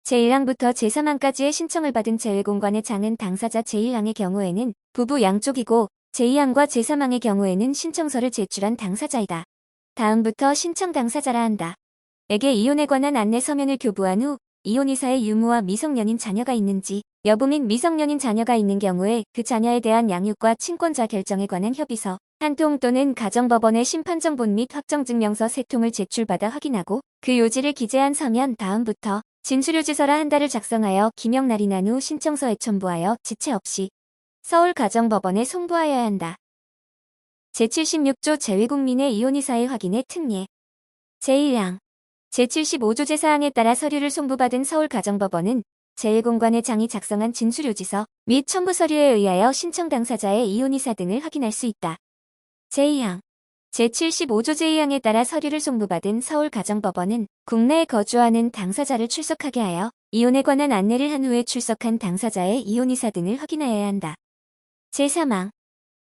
제1항부터 제3항까지의 신청을 받은 재외공관의 장은 당사자 제1항의 경우에는 부부 양쪽이고 제2항과 제3항의 경우에는 신청서를 제출한 당사자이다. 다음부터 신청 당사자라 한다. 에게 이혼에 관한 안내 서면을 교부한 후 이혼 이사의 유무와 미성년인 자녀가 있는지 여부 및 미성년인 자녀가 있는 경우에 그 자녀에 대한 양육과 친권자 결정에 관한 협의서 한 통 또는 가정법원의 심판정본 및 확정증명서 세 통을 제출받아 확인하고 그 요지를 기재한 서면 다음부터 진술요지서라 한 달을 작성하여 기명 날인한 후 신청서에 첨부하여 지체 없이 서울가정법원에 송부하여야 한다. 제76조 재외국민의 이혼 이사의 확인의 특례. 제1항. 제75조 제4항에 따라 서류를 송부받은 서울가정법원은 재외공관의 장이 작성한 진술요지서 및 첨부 서류에 의하여 신청 당사자의 이혼 이사 등을 확인할 수 있다. 제2항. 제75조 제2항에 따라 서류를 송부받은 서울가정법원은 국내에 거주하는 당사자를 출석하게 하여 이혼에 관한 안내를 한 후에 출석한 당사자의 이혼 의사 등을 확인하여야 한다. 제3항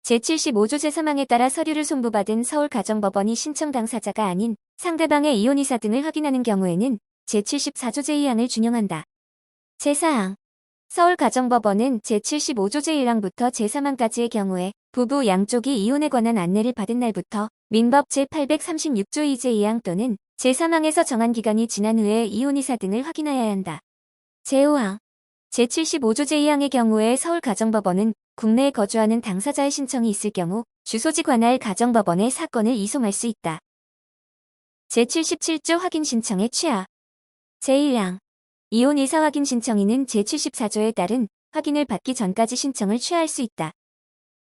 제75조 제3항에 따라 서류를 송부받은 서울가정법원이 신청 당사자가 아닌 상대방의 이혼 의사 등을 확인하는 경우에는 제74조 제2항을 준용한다. 제4항 서울가정법원은 제75조 제1항부터 제3항까지의 경우에 부부 양쪽이 이혼에 관한 안내를 받은 날부터 민법 제836조 2 제2항 또는 제3항에서 정한 기간이 지난 후에 이혼 의사 등을 확인하여야 한다. 제5항 제75조 제2항의 경우에 서울가정법원은 국내에 거주하는 당사자의 신청이 있을 경우 주소지 관할 가정법원에 사건을 이송할 수 있다. 제77조 확인 신청의 취하 제1항 이혼 의사 확인 신청인은 제74조에 따른 확인을 받기 전까지 신청을 취하할 수 있다.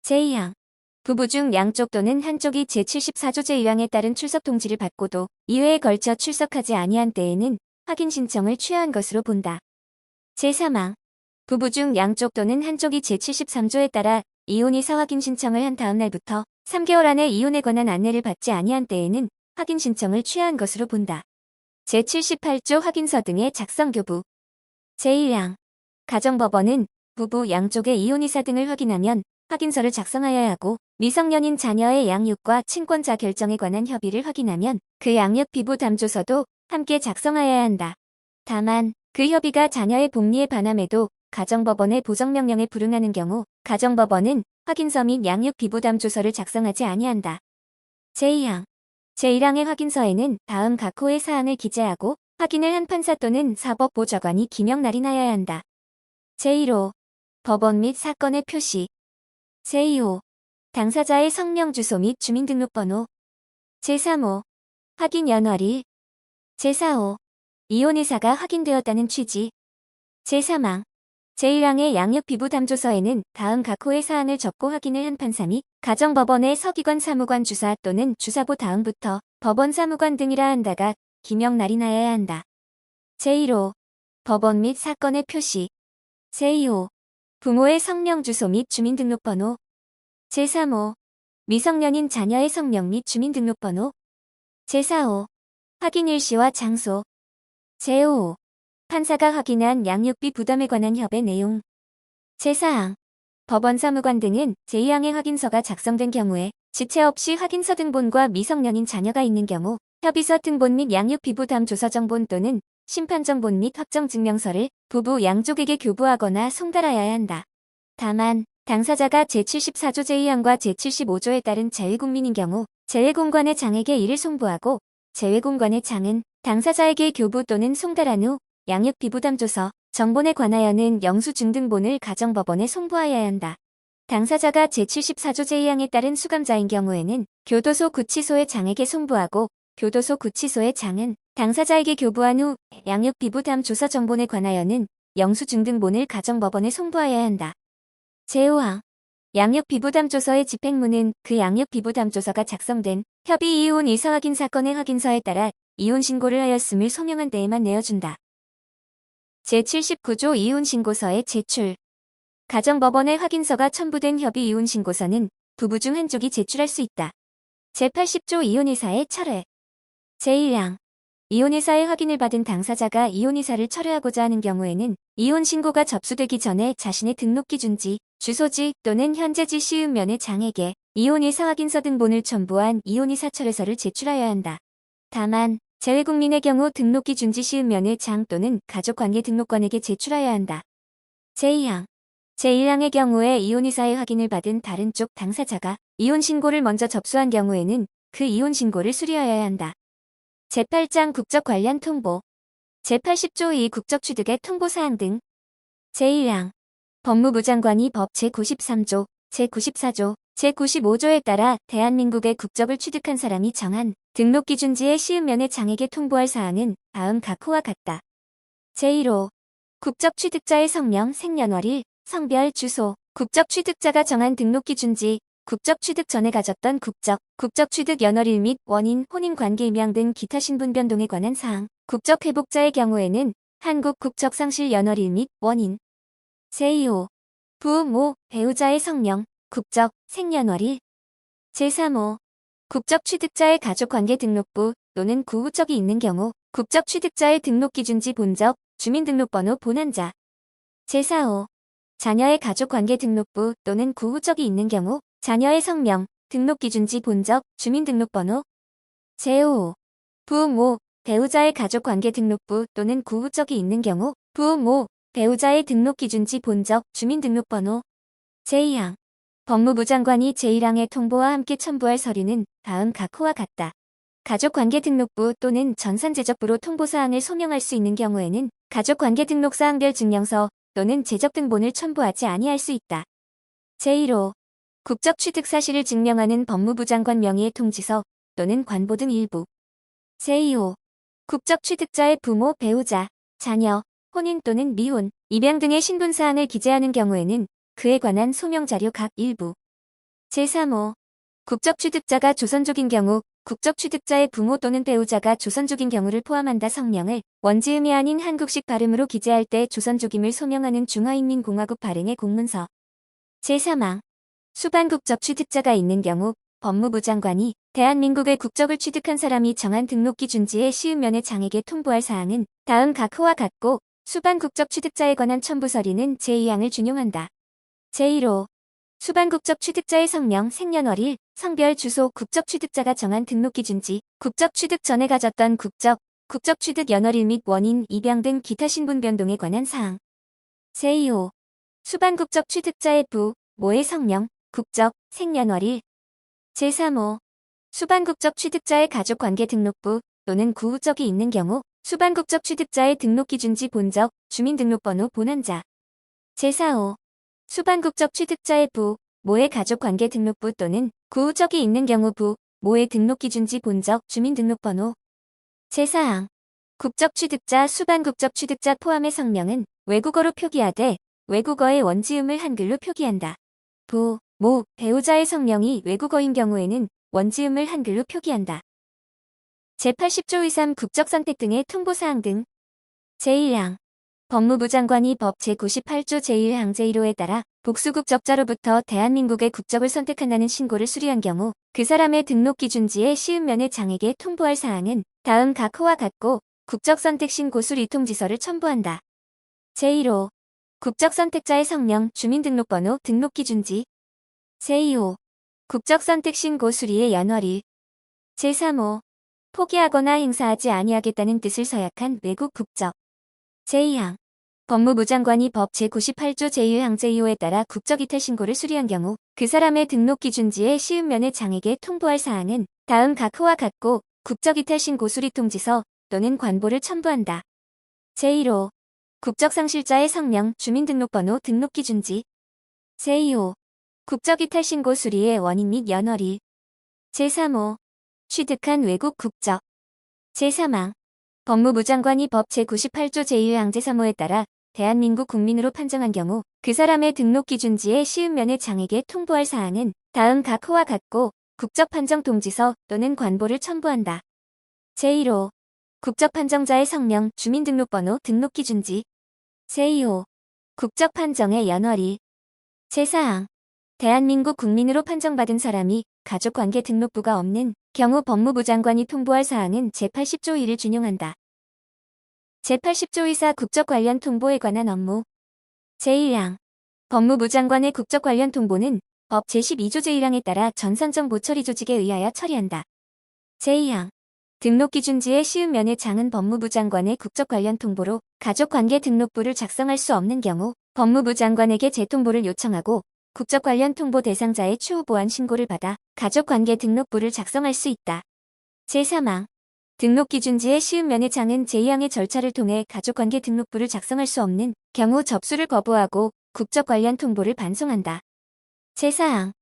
제2항 부부 중 양쪽 또는 한쪽이 제74조 제1항에 따른 출석 통지를 받고도 이회에 걸쳐 출석하지 아니한 때에는 확인 신청을 취하한 것으로 본다. 제3항 부부 중 양쪽 또는 한쪽이 제73조에 따라 이혼 의사 확인 신청을 한 다음 날부터 3개월 안에 이혼에 관한 안내를 받지 아니한 때에는 확인 신청을 취하한 것으로 본다. 제78조 확인서 등의 작성 교부 제1항 가정법원은 부부 양쪽의 이혼 의사 등을 확인하면 확인서를 작성하여야 하고 미성년인 자녀의 양육과 친권자 결정에 관한 협의를 확인하면 그 양육 피부 담조서도 함께 작성하여야 한다. 다만 그 협의가 자녀의 복리에 반함에도 가정법원의 보정명령에 불응하는 경우 가정법원은 확인서 및 양육 피부 담조서를 작성하지 아니한다. 제2항 제1항의 확인서에는 다음 각 호의 사항을 기재하고 확인을 한 판사 또는 사법보좌관이 기명 날인하여야 한다. 제1호 법원 및 사건의 표시 제2호 당사자의 성명 주소 및 주민등록번호 제3호 확인 연월일 제4호 이혼 의사가 확인되었다는 취지 제3항 제1항의 양육 피부 담조서에는 다음 각 호의 사항을 적고 확인을 한 판사 및 가정법원의 서기관 사무관 주사 또는 주사보 다음부터 법원 사무관 등이라 한다가 기명 날인하여야 한다. 제1호 법원 및 사건의 표시 제2호 부모의 성명 주소 및 주민등록번호 제3호 미성년인 자녀의 성명 및 주민등록번호 제4호 확인 일시와 장소 제5호 판사가 확인한 양육비 부담에 관한 협의 내용 제4항 법원 사무관 등은 제2항의 확인서가 작성된 경우에 지체 없이 확인서 등본과 미성년인 자녀가 있는 경우 협의서 등본 및 양육비 부담 조서 정본 또는 심판 정본 및 확정 증명서를 부부 양쪽에게 교부하거나 송달하여야 한다. 다만 당사자가 제74조 제2항과 제75조에 따른 재외국민인 경우 재외공관의 장에게 이를 송부하고 재외공관의 장은 당사자에게 교부 또는 송달한 후 양육비 부담조서, 정본에 관하여는 영수증등본을 가정법원에 송부하여야 한다. 당사자가 제74조 제2항에 따른 수감자인 경우에는 교도소 구치소의 장에게 송부하고 교도소 구치소의 장은 당사자에게 교부한 후 양육비 부담 조서 정본에 관하여는 영수증등본을 가정법원에 송부하여야 한다. 제5항 양육비 부담 조서의 집행무는 그 양육비 부담 조서가 작성된 협의 이혼 의사 확인 사건의 확인서에 따라 이혼 신고를 하였음을 소명한 때에만 내어준다. 제79조 이혼신고서의 제출 가정법원에 확인서가 첨부된 협의 이혼신고서는 부부 중 한쪽이 제출할 수 있다. 제80조 이혼의사의 철회 제1항 이혼의사의 확인을 받은 당사자가 이혼의사를 철회하고자 하는 경우에는 이혼신고가 접수되기 전에 자신의 등록기준지, 주소지 또는 현재지 시읍면의 장에게 이혼의사 확인서 등본을 첨부한 이혼의사 철회서를 제출하여야 한다. 다만 재외국민의 경우 등록기준지 시읍면의 장 또는 가족관계 등록관에게 제출하여야 한다. 제2항 제1항의 경우에 이혼의사의 확인을 받은 다른 쪽 당사자가 이혼신고를 먼저 접수한 경우에는 그 이혼신고를 수리하여야 한다. 제8장 국적 관련 통보 제80조 2 국적 취득의 통보사항 등 제1항 법무부 장관이 법 제93조, 제94조, 제95조에 따라 대한민국의 국적을 취득한 사람이 정한 등록기준지의 시읍면의 장에게 통보할 사항은 다음 각 호와 같다. 제1호 국적 취득자의 성명, 생년월일, 성별, 주소, 국적 취득자가 정한 등록기준지, 국적 취득 전에 가졌던 국적, 국적 취득 연월일 및 원인, 혼인관계 임양 등 기타 신분 변동에 관한 사항, 국적 회복자의 경우에는 한국 국적 상실 연월일 및 원인. 제2호 부모, 배우자의 성명, 국적, 생년월일. 제3호 국적취득자의 가족관계 등록부 또는 구우적이 있는 경우 국적취득자의 등록기준지 본적, 주민등록번호 본한자. 제4호 자녀의 가족관계 등록부 또는 구우적이 있는 경우 자녀의 성명, 등록기준지 본적, 주민등록번호. 제5호 부모, 배우자의 가족관계 등록부 또는 구우적이 있는 경우 부모, 배우자의 등록기준지 본적, 주민등록번호. 제2항 법무부 장관이 제1항의 통보와 함께 첨부할 서류는 다음 각호와 같다. 가족관계 등록부 또는 전산제적부로 통보사항을 소명할 수 있는 경우에는 가족관계 등록사항별 증명서 또는 제적등본을 첨부하지 아니할 수 있다. 제1호 국적취득 사실을 증명하는 법무부 장관 명의의 통지서 또는 관보 등 일부. 제2호 국적취득자의 부모, 배우자, 자녀, 혼인 또는 미혼, 입양 등의 신분사항을 기재하는 경우에는 그에 관한 소명자료 각 일부. 제3호 국적취득자가 조선족인 경우 국적취득자의 부모 또는 배우자가 조선족인 경우를 포함한다. 성명을 원지음이 아닌 한국식 발음으로 기재할 때 조선족임을 소명하는 중화인민공화국 발행의 공문서. 제3항 수반 국적취득자가 있는 경우 법무부 장관이 대한민국의 국적을 취득한 사람이 정한 등록기준지의 시음면의 장에게 통보할 사항은 다음 각호와 같고 수반 국적취득자에 관한 첨부서류는 제2항을 준용한다. 제1호 수반국적취득자의 성명, 생년월일, 성별, 주소, 국적취득자가 정한 등록기준지, 국적취득 전에 가졌던 국적취득 연월일 및 원인, 입양 등 기타 신분 변동에 관한 사항. 제2호 수반국적취득자의 모의 성명, 국적, 생년월일. 제3호 수반국적취득자의 가족관계 등록부 또는 구우적이 있는 경우 수반국적취득자의 등록기준지 본적, 주민등록번호 본한자. 제4호 수반국적취득자의 모의 가족관계 등록부 또는 구우적이 있는 경우 모의 등록기준지 본적, 주민등록번호. 제4항 국적취득자, 수반국적취득자 포함의 성명은 외국어로 표기하되 외국어의 원지음을 한글로 표기한다. 모, 배우자의 성명이 외국어인 경우에는 원지음을 한글로 표기한다. 제80조 2.3 국적선택 등의 통보사항 등. 제1항 법무부 장관이 법 제98조 제1항 제1호에 따라 복수국적자로부터 대한민국의 국적을 선택한다는 신고를 수리한 경우 그 사람의 등록기준지의 시음면의 장에게 통보할 사항은 다음 각호와 같고 국적선택 신고 수리 통지서를 첨부한다. 제1호 국적선택자의 성명, 주민등록번호, 등록기준지. 제2호 국적선택 신고 수리의 연월일. 제3호 포기하거나 행사하지 아니하겠다는 뜻을 서약한 외국 국적. 제2항 법무부 장관이 법 제98조 제1항 제2호에 따라 국적이탈 신고를 수리한 경우 그 사람의 등록기준지의 시음면의 장에게 통보할 사항은 다음 각호와 같고 국적이탈 신고 수리 통지서 또는 관보를 첨부한다. 제1호 국적상실자의 성명, 주민등록번호, 등록기준지. 제2호 국적이탈 신고 수리의 원인 및 연월일. 제3호 취득한 외국 국적. 제3항 법무부 장관이 법 제98조 제1항 제3호에 따라 대한민국 국민으로 판정한 경우 그 사람의 등록기준지의 시음면의 장에게 통보할 사항은 다음 각호와 같고 국적판정 통지서 또는 관보를 첨부한다. 제1호 국적판정자의 성명, 주민등록번호, 등록기준지. 제2호 국적판정의 연월일. 제4항 대한민국 국민으로 판정받은 사람이 가족관계 등록부가 없는 경우 법무부 장관이 통보할 사항은 제80조 1을 준용한다. 제80조 2사 국적 관련 통보에 관한 업무. 제1항 법무부 장관의 국적 관련 통보는 법 제12조 제1항에 따라 전산정보 처리 조직에 의하여 처리한다. 제2항 등록기준지의 시음면의 장은 법무부 장관의 국적 관련 통보로 가족관계 등록부를 작성할 수 없는 경우 법무부 장관에게 재통보를 요청하고 국적 관련 통보 대상자의 추후 보완 신고를 받아 가족관계 등록부를 작성할 수 있다. 제3항 등록기준지의 시음면의 장은 제2항의 절차를 통해 가족관계 등록부를 작성할 수 없는 경우 접수를 거부하고 국적 관련 통보를 반송한다. 제4항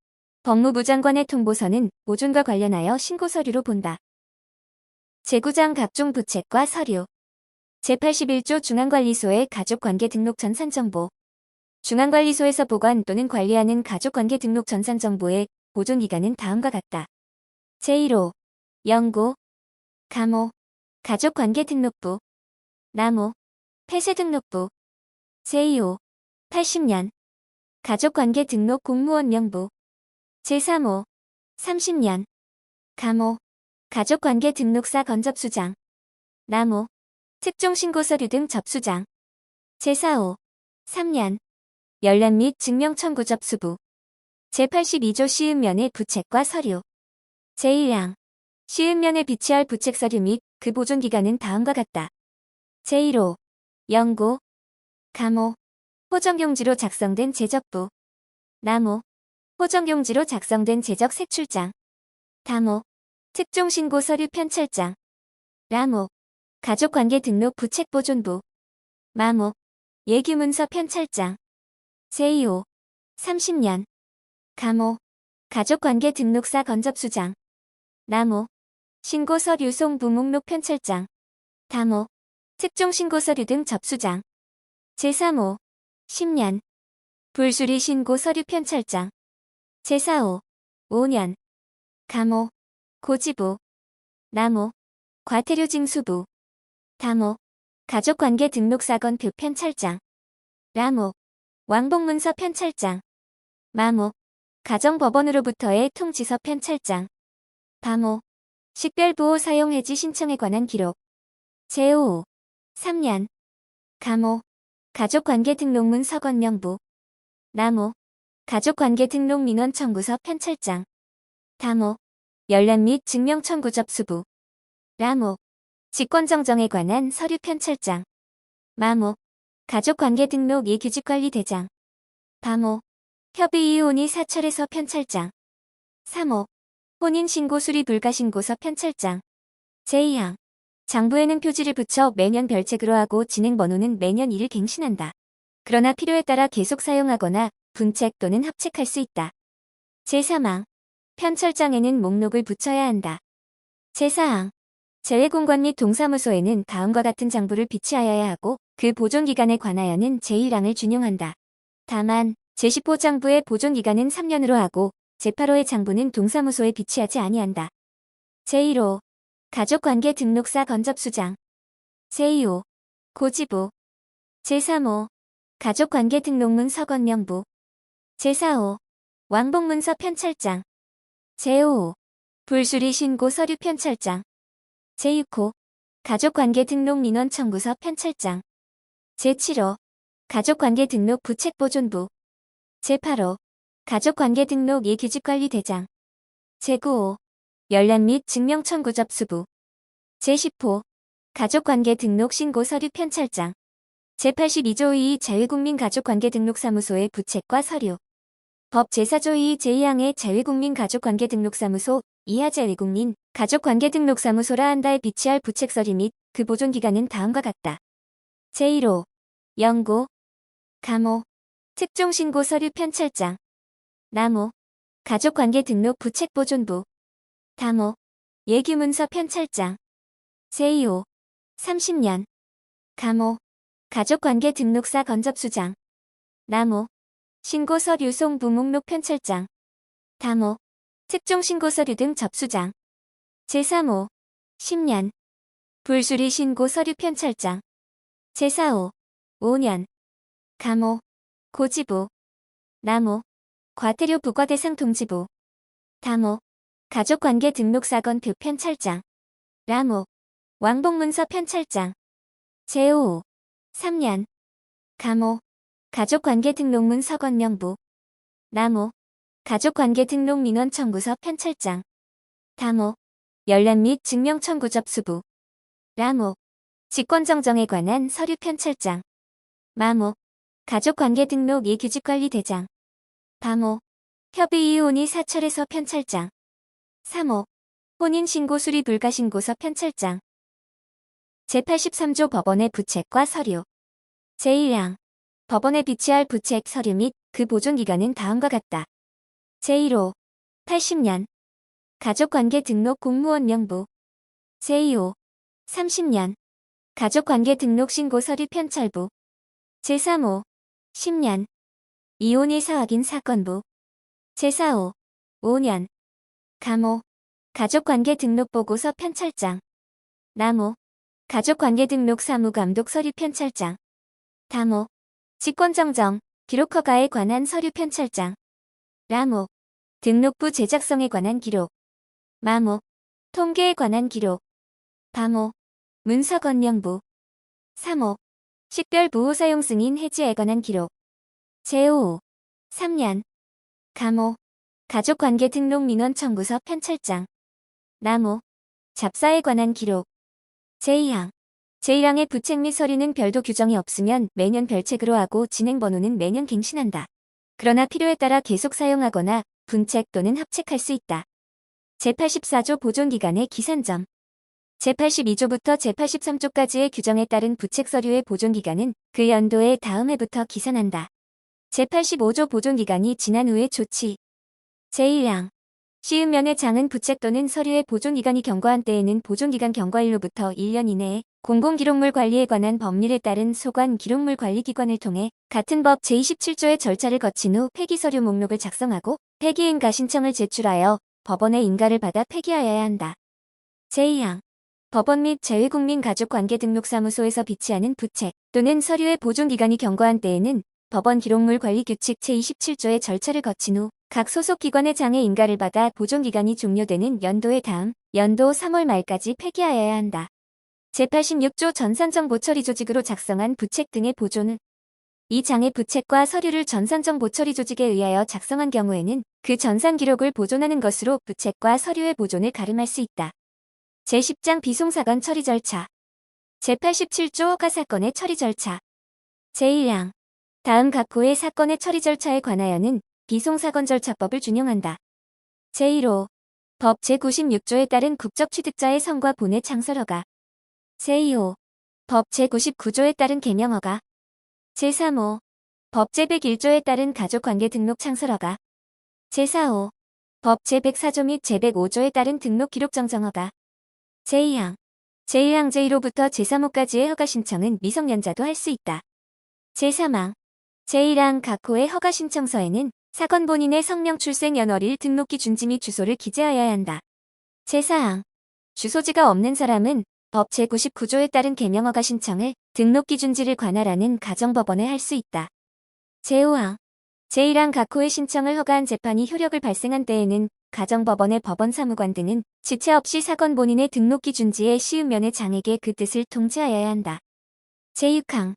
법무부 장관의 통보서는 보존과 관련하여 신고 서류로 본다. 제구장 각종 부책과 서류. 제81조 중앙관리소의 가족관계 등록 전산정보. 중앙관리소에서 보관 또는 관리하는 가족관계 등록 전산정보의 보존기간은 다음과 같다. 제1호 영고, 감호, 가족관계 등록부, 남호, 폐쇄등록부. 제2호 80년, 가족관계 등록 공무원 명부. 제3호 30년, 가모, 가족관계 등록사 건접수장. 나모, 특종신고서류 등 접수장. 제4호, 3년. 열람 및 증명 청구 접수부. 제82조 시음면의 부책과 서류. 제1항. 시음면에 비치할 부책 서류 및 그 보존기간은 다음과 같다. 제1호. 영고. 가모. 호정용지로 작성된 제적부. 나모. 호정용지로 작성된 제적 색출장. 다모. 특종신고 서류 편철장. 라모. 가족관계 등록 부책보존부. 마모. 예규문서 편철장. 제2호. 30년. 가모. 가족관계 등록사 건접수장. 나모. 신고서류 송부 목록 편철장. 다모. 특종신고서류 등 접수장. 제3호. 10년. 불수리 신고서류 편철장. 제4호. 5년. 가모. 고지부. 나모. 과태료 징수부. 다모. 가족관계 등록사건표 편철장. 라모. 왕복문서 편철장. 마모. 가정법원으로부터의 통지서 편철장. 바모. 식별보호 사용해지 신청에 관한 기록. 제5호. 3년. 가모. 가족관계 등록문 서건명부. 나모. 가족관계 등록 민원 청구서 편철장. 다모. 열람 및 증명 청구 접수부. 라모. 직권정정에 관한 서류 편철장. 마모. 가족관계 등록 예규직관리대장. 바모. 협의이혼이 사철에서 편철장. 3호. 혼인신고 수리 불가신고서 편철장. 제2항. 장부에는 표지를 붙여 매년 별책으로 하고 진행번호는 매년 1일 갱신한다. 그러나 필요에 따라 계속 사용하거나 분책 또는 합책할 수 있다. 제3항. 편철장에는 목록을 붙여야 한다. 제4항. 재외공관 및 동사무소에는 다음과 같은 장부를 비치하여야 하고 그 보존기간에 관하여는 제1항을 준용한다. 다만 제10호 장부의 보존기간은 3년으로 하고 제8호의 장부는 동사무소에 비치하지 아니한다. 제1호. 가족관계 등록사 건접수장. 제2호. 고지부. 제3호. 가족관계 등록문 서건명부. 제4호. 왕복문서 편철장. 제5호. 불수리 신고 서류 편철장. 제6호. 가족관계 등록 민원 청구서 편철장. 제7호. 가족관계 등록 부책보존부. 제8호. 가족관계 등록 예규직관리대장. 제9호. 열람 및 증명 청구 접수부. 제10호. 가족관계 등록 신고 서류 편철장. 제82조 2 자유국민가족관계 등록사무소의 부책과 서류. 법 제4조 2 제2항의 자유국민가족관계 등록사무소 이하 자유국민 가족관계 등록사무소라 한다에 비치할 부책 서류 및 그 보존기간은 다음과 같다. 제1호. 영고. 가모. 특종신고 서류 편철장. 나모. 가족관계 등록 부책보존부. 다모. 예규문서 편철장. 제2호. 30년. 가모. 가족관계 등록사 건접수장. 나모. 신고서류 송부 목록 편철장. 다모. 특종신고서류 등 접수장. 제3호. 10년. 불수리 신고서류 편철장. 제4호. 5년. 가모. 고지부. 나모. 과태료 부과대상 통지부. 다모. 가족관계 등록사건표 편철장. 라모. 왕복문서 편철장. 제5호. 3년. 가모. 가족관계 등록문 서건명부. 나모. 가족관계 등록 민원 청구서 편철장. 다모. 열람 및 증명 청구 접수부. 라모. 직권정정에 관한 서류 편철장. 마모. 가족관계 등록 예규직관리대장. 바모. 협의이혼이 사철에서 편철장. 3호. 혼인신고 수리 불가신고서 편철장. 제83조 법원의 부책과 서류. 제1항. 법원에 비치할 부책 서류 및 그 보존기간은 다음과 같다. 제1호. 80년. 가족관계 등록 공무원 명부. 제2호. 30년. 가족관계 등록 신고 서류 편철부. 제3호. 10년. 이혼의사 확인 사건부. 제4호. 5년. 가모. 가족관계 등록 보고서 편철장. 나모. 가족관계 등록 사무감독 서류 편철장. 다모. 직권정정, 기록허가에 관한 서류 편철장. 라모. 등록부 제작성에 관한 기록. 마모. 통계에 관한 기록. 방호. 문서 건명부. 3호. 식별 보호 사용 승인 해지에 관한 기록. 제5호. 3년. 감호. 가족관계 등록 민원 청구서 편철장. 남호. 잡사에 관한 기록. 제2항. 제1항의 부책 및 서류는 별도 규정이 없으면 매년 별책으로 하고 진행번호는 매년 갱신한다. 그러나 필요에 따라 계속 사용하거나 분책 또는 합책할 수 있다. 제84조 보존기간의 기산점. 제82조부터 제83조까지의 규정에 따른 부책 서류의 보존기간은 그 연도의 다음 해부터 기산한다. 제85조 보존기간이 지난 후의 조치. 제1항. 시음면의 장은 부책 또는 서류의 보존기간이 경과한 때에는 보존기간 경과일로부터 1년 이내에 공공기록물 관리에 관한 법률에 따른 소관 기록물 관리기관을 통해 같은 법 제27조의 절차를 거친 후 폐기서류 목록을 작성하고 폐기인가 신청을 제출하여 법원의 인가를 받아 폐기하여야 한다. 제2항. 법원 및 재외국민가족관계등록사무소에서 비치하는 부책 또는 서류의 보존기간이 경과한 때에는 법원 기록물관리규칙 제27조의 절차를 거친 후 각 소속기관의 장의 인가를 받아 보존기간이 종료되는 연도의 다음 연도 3월 말까지 폐기하여야 한다. 제86조 전산정보처리조직으로 작성한 부책 등의 보존은 이 장의 부책과 서류를 전산정보처리조직에 의하여 작성한 경우에는 그 전산 기록을 보존하는 것으로 부책과 서류의 보존을 가름할 수 있다. 제10장 비송사건 처리 절차. 제87조 허가 사건의 처리 절차. 제1항. 다음 각 호의 사건의 처리 절차에 관하여는 비송사건 절차법을 준용한다. 제1호. 법 제96조에 따른 국적취득자의 성과 본의 창설허가. 제2호. 법 제99조에 따른 개명허가. 제3호. 법 제101조에 따른 가족관계 등록 창설허가. 제4호. 법 제104조 및 제105조에 따른 등록 기록 정정허가. 제2항. 제1항 제1호부터 제3호까지의 허가 신청은 미성년자도 할 수 있다. 제3항. 제1항 각 호의 허가 신청서에는 사건 본인의 성명 출생 연월일 등록기 준지 및 주소를 기재하여야 한다. 제4항. 주소지가 없는 사람은 법 제99조에 따른 개명허가 신청을 등록기 준지를 관할하는 가정법원에 할 수 있다. 제5항. 제1항 각 호의 신청을 허가한 재판이 효력을 발생한 때에는 가정법원의 법원사무관 등은 지체 없이 사건 본인의 등록기 준지에 시음면의 장에게 그 뜻을 통지하여야 한다. 제6항.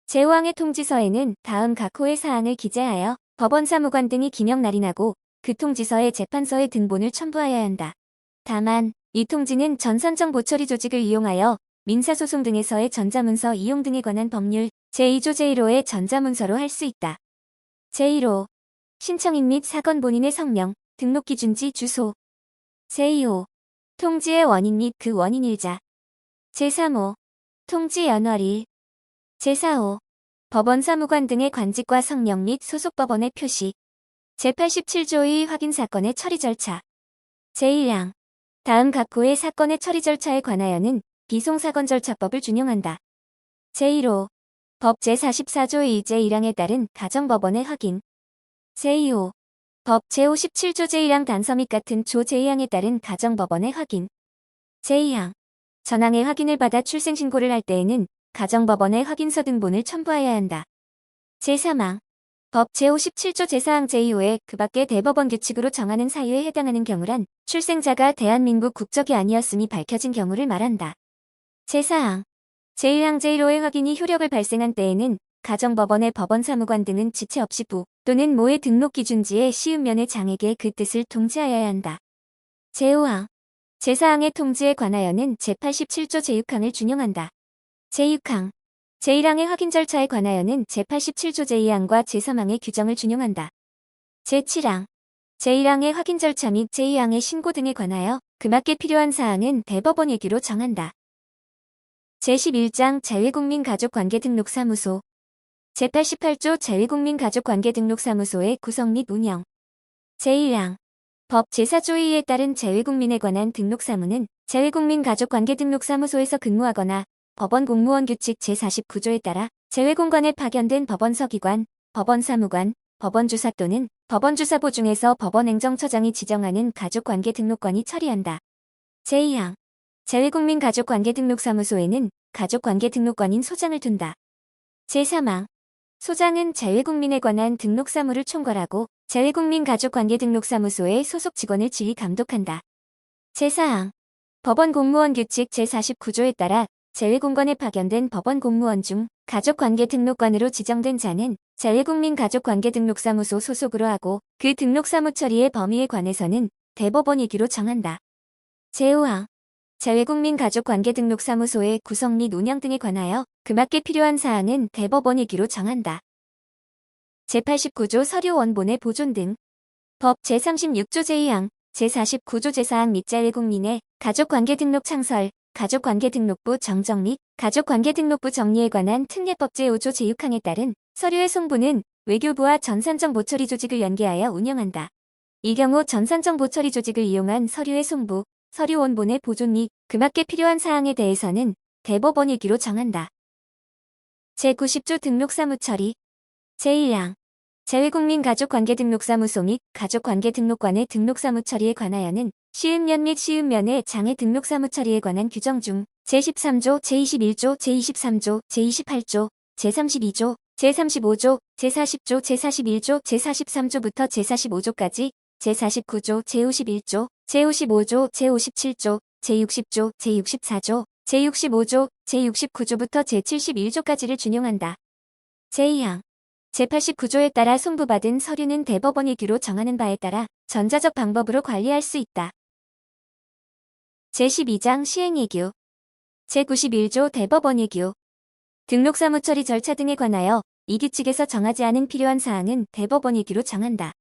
제5항의 통지서에는 다음 각 호의 사항을 기재하여 법원사무관 등이 기명 날인하고 그 통지서에 재판서에 등본을 첨부하여야 한다. 다만 이 통지는 전산정보처리 조직을 이용하여 민사소송 등에서의 전자문서 이용 등에 관한 법률 제2조 제1호의 전자문서로 할 수 있다. 제1호. 신청인 및 사건 본인의 성명, 등록기 준지 주소. 제2호. 통지의 원인 및 그 원인 일자. 제3호. 통지 연월일. 제4호. 법원 사무관 등의 관직과 성명 및 소속 법원의 표시. 제87조의 확인 사건의 처리 절차. 제1항. 다음 각 호의 사건의 처리 절차에 관하여는 비송사건 절차법을 준용한다. 제1호. 법 제44조의 제1항에 따른 가정법원의 확인. 제2호. 법 제57조 제1항 단서 및 같은 조 제2항에 따른 가정법원의 확인. 제2항. 전항의 확인을 받아 출생신고를 할 때에는 가정법원의 확인서 등본을 첨부하여야 한다. 제3항. 법 제57조 제4항 제2호에 그 밖의 대법원 규칙으로 정하는 사유에 해당하는 경우란 출생자가 대한민국 국적이 아니었음이 밝혀진 경우를 말한다. 제4항. 제1항 제1호의 확인이 효력을 발생한 때에는 가정법원의 법원사무관 등은 지체 없이 부 또는 모의 등록기준지에 시음면의 장에게 그 뜻을 통지하여야 한다. 제5항. 제4항의 통지에 관하여는 제87조 제6항을 준용한다. 제6항. 제1항의 확인 절차에 관하여는 제87조 제2항과 제3항의 규정을 준용한다. 제7항. 제1항의 확인 절차 및 제2항의 신고 등에 관하여 그 맞게 필요한 사항은 대법원 예규로 정한다. 제11장 재외국민가족관계등록사무소. 제88조 재외국민가족관계등록사무소의 구성 및 운영. 제1항. 법 제4조 2에 따른 재외국민에 관한 등록사무는 재외국민가족관계등록사무소에서 근무하거나 법원 공무원 규칙 제49조에 따라 재외공관에 파견된 법원서기관, 법원사무관, 법원주사 또는 법원주사보 중에서 법원행정처장이 지정하는 가족관계등록관이 처리한다. 제2항. 재외국민가족관계등록사무소에는 가족관계등록관인 소장을 둔다. 제3항. 소장은 재외국민에 관한 등록사무를 총괄하고 재외국민가족관계등록사무소의 소속 직원을 지휘 감독한다. 제4항. 법원 공무원 규칙 제49조에 따라 재외공관에 파견된 법원 공무원 중 가족관계 등록관으로 지정된 자는 재외국민가족관계등록사무소 소속으로 하고 그 등록사무 처리의 범위에 관해서는 대법원이기로 정한다. 제5항 재외국민가족관계등록사무소의 구성 및 운영 등에 관하여 그맞게 필요한 사항은 대법원이기로 정한다. 제89조 서류 원본의 보존 등 법 제36조 제2항 제49조 제4항 및 재외국민의 가족관계등록 창설, 가족관계등록부 정정 및 가족관계등록부 정리에 관한 특례법 제5조 제6항에 따른 서류의 송부는 외교부와 전산정보처리조직을 연계하여 운영한다. 이 경우 전산정보처리조직을 이용한 서류의 송부, 서류 원본의 보존 및 그맞게 필요한 사항에 대해서는 대법원이기로 정한다. 제90조 등록사무처리 제1항 재외국민가족관계등록사무소 및 가족관계등록관의 등록사무처리에 관하여는 시음면 및 시음면의 장애 등록사무처리에 관한 규정 중 제13조, 제21조, 제23조, 제28조, 제32조, 제35조, 제40조, 제41조, 제43조부터 제45조까지, 제49조, 제51조, 제55조, 제57조, 제60조, 제64조, 제65조, 제69조부터 제71조까지를 준용한다. 제2항 제89조에 따라 송부받은 서류는 대법원이기로 정하는 바에 따라 전자적 방법으로 관리할 수 있다. 제12장 시행예규 제91조 대법원예규 등록사무처리 절차 등에 관하여 이 규칙에서 정하지 않은 필요한 사항은 대법원이기로 정한다.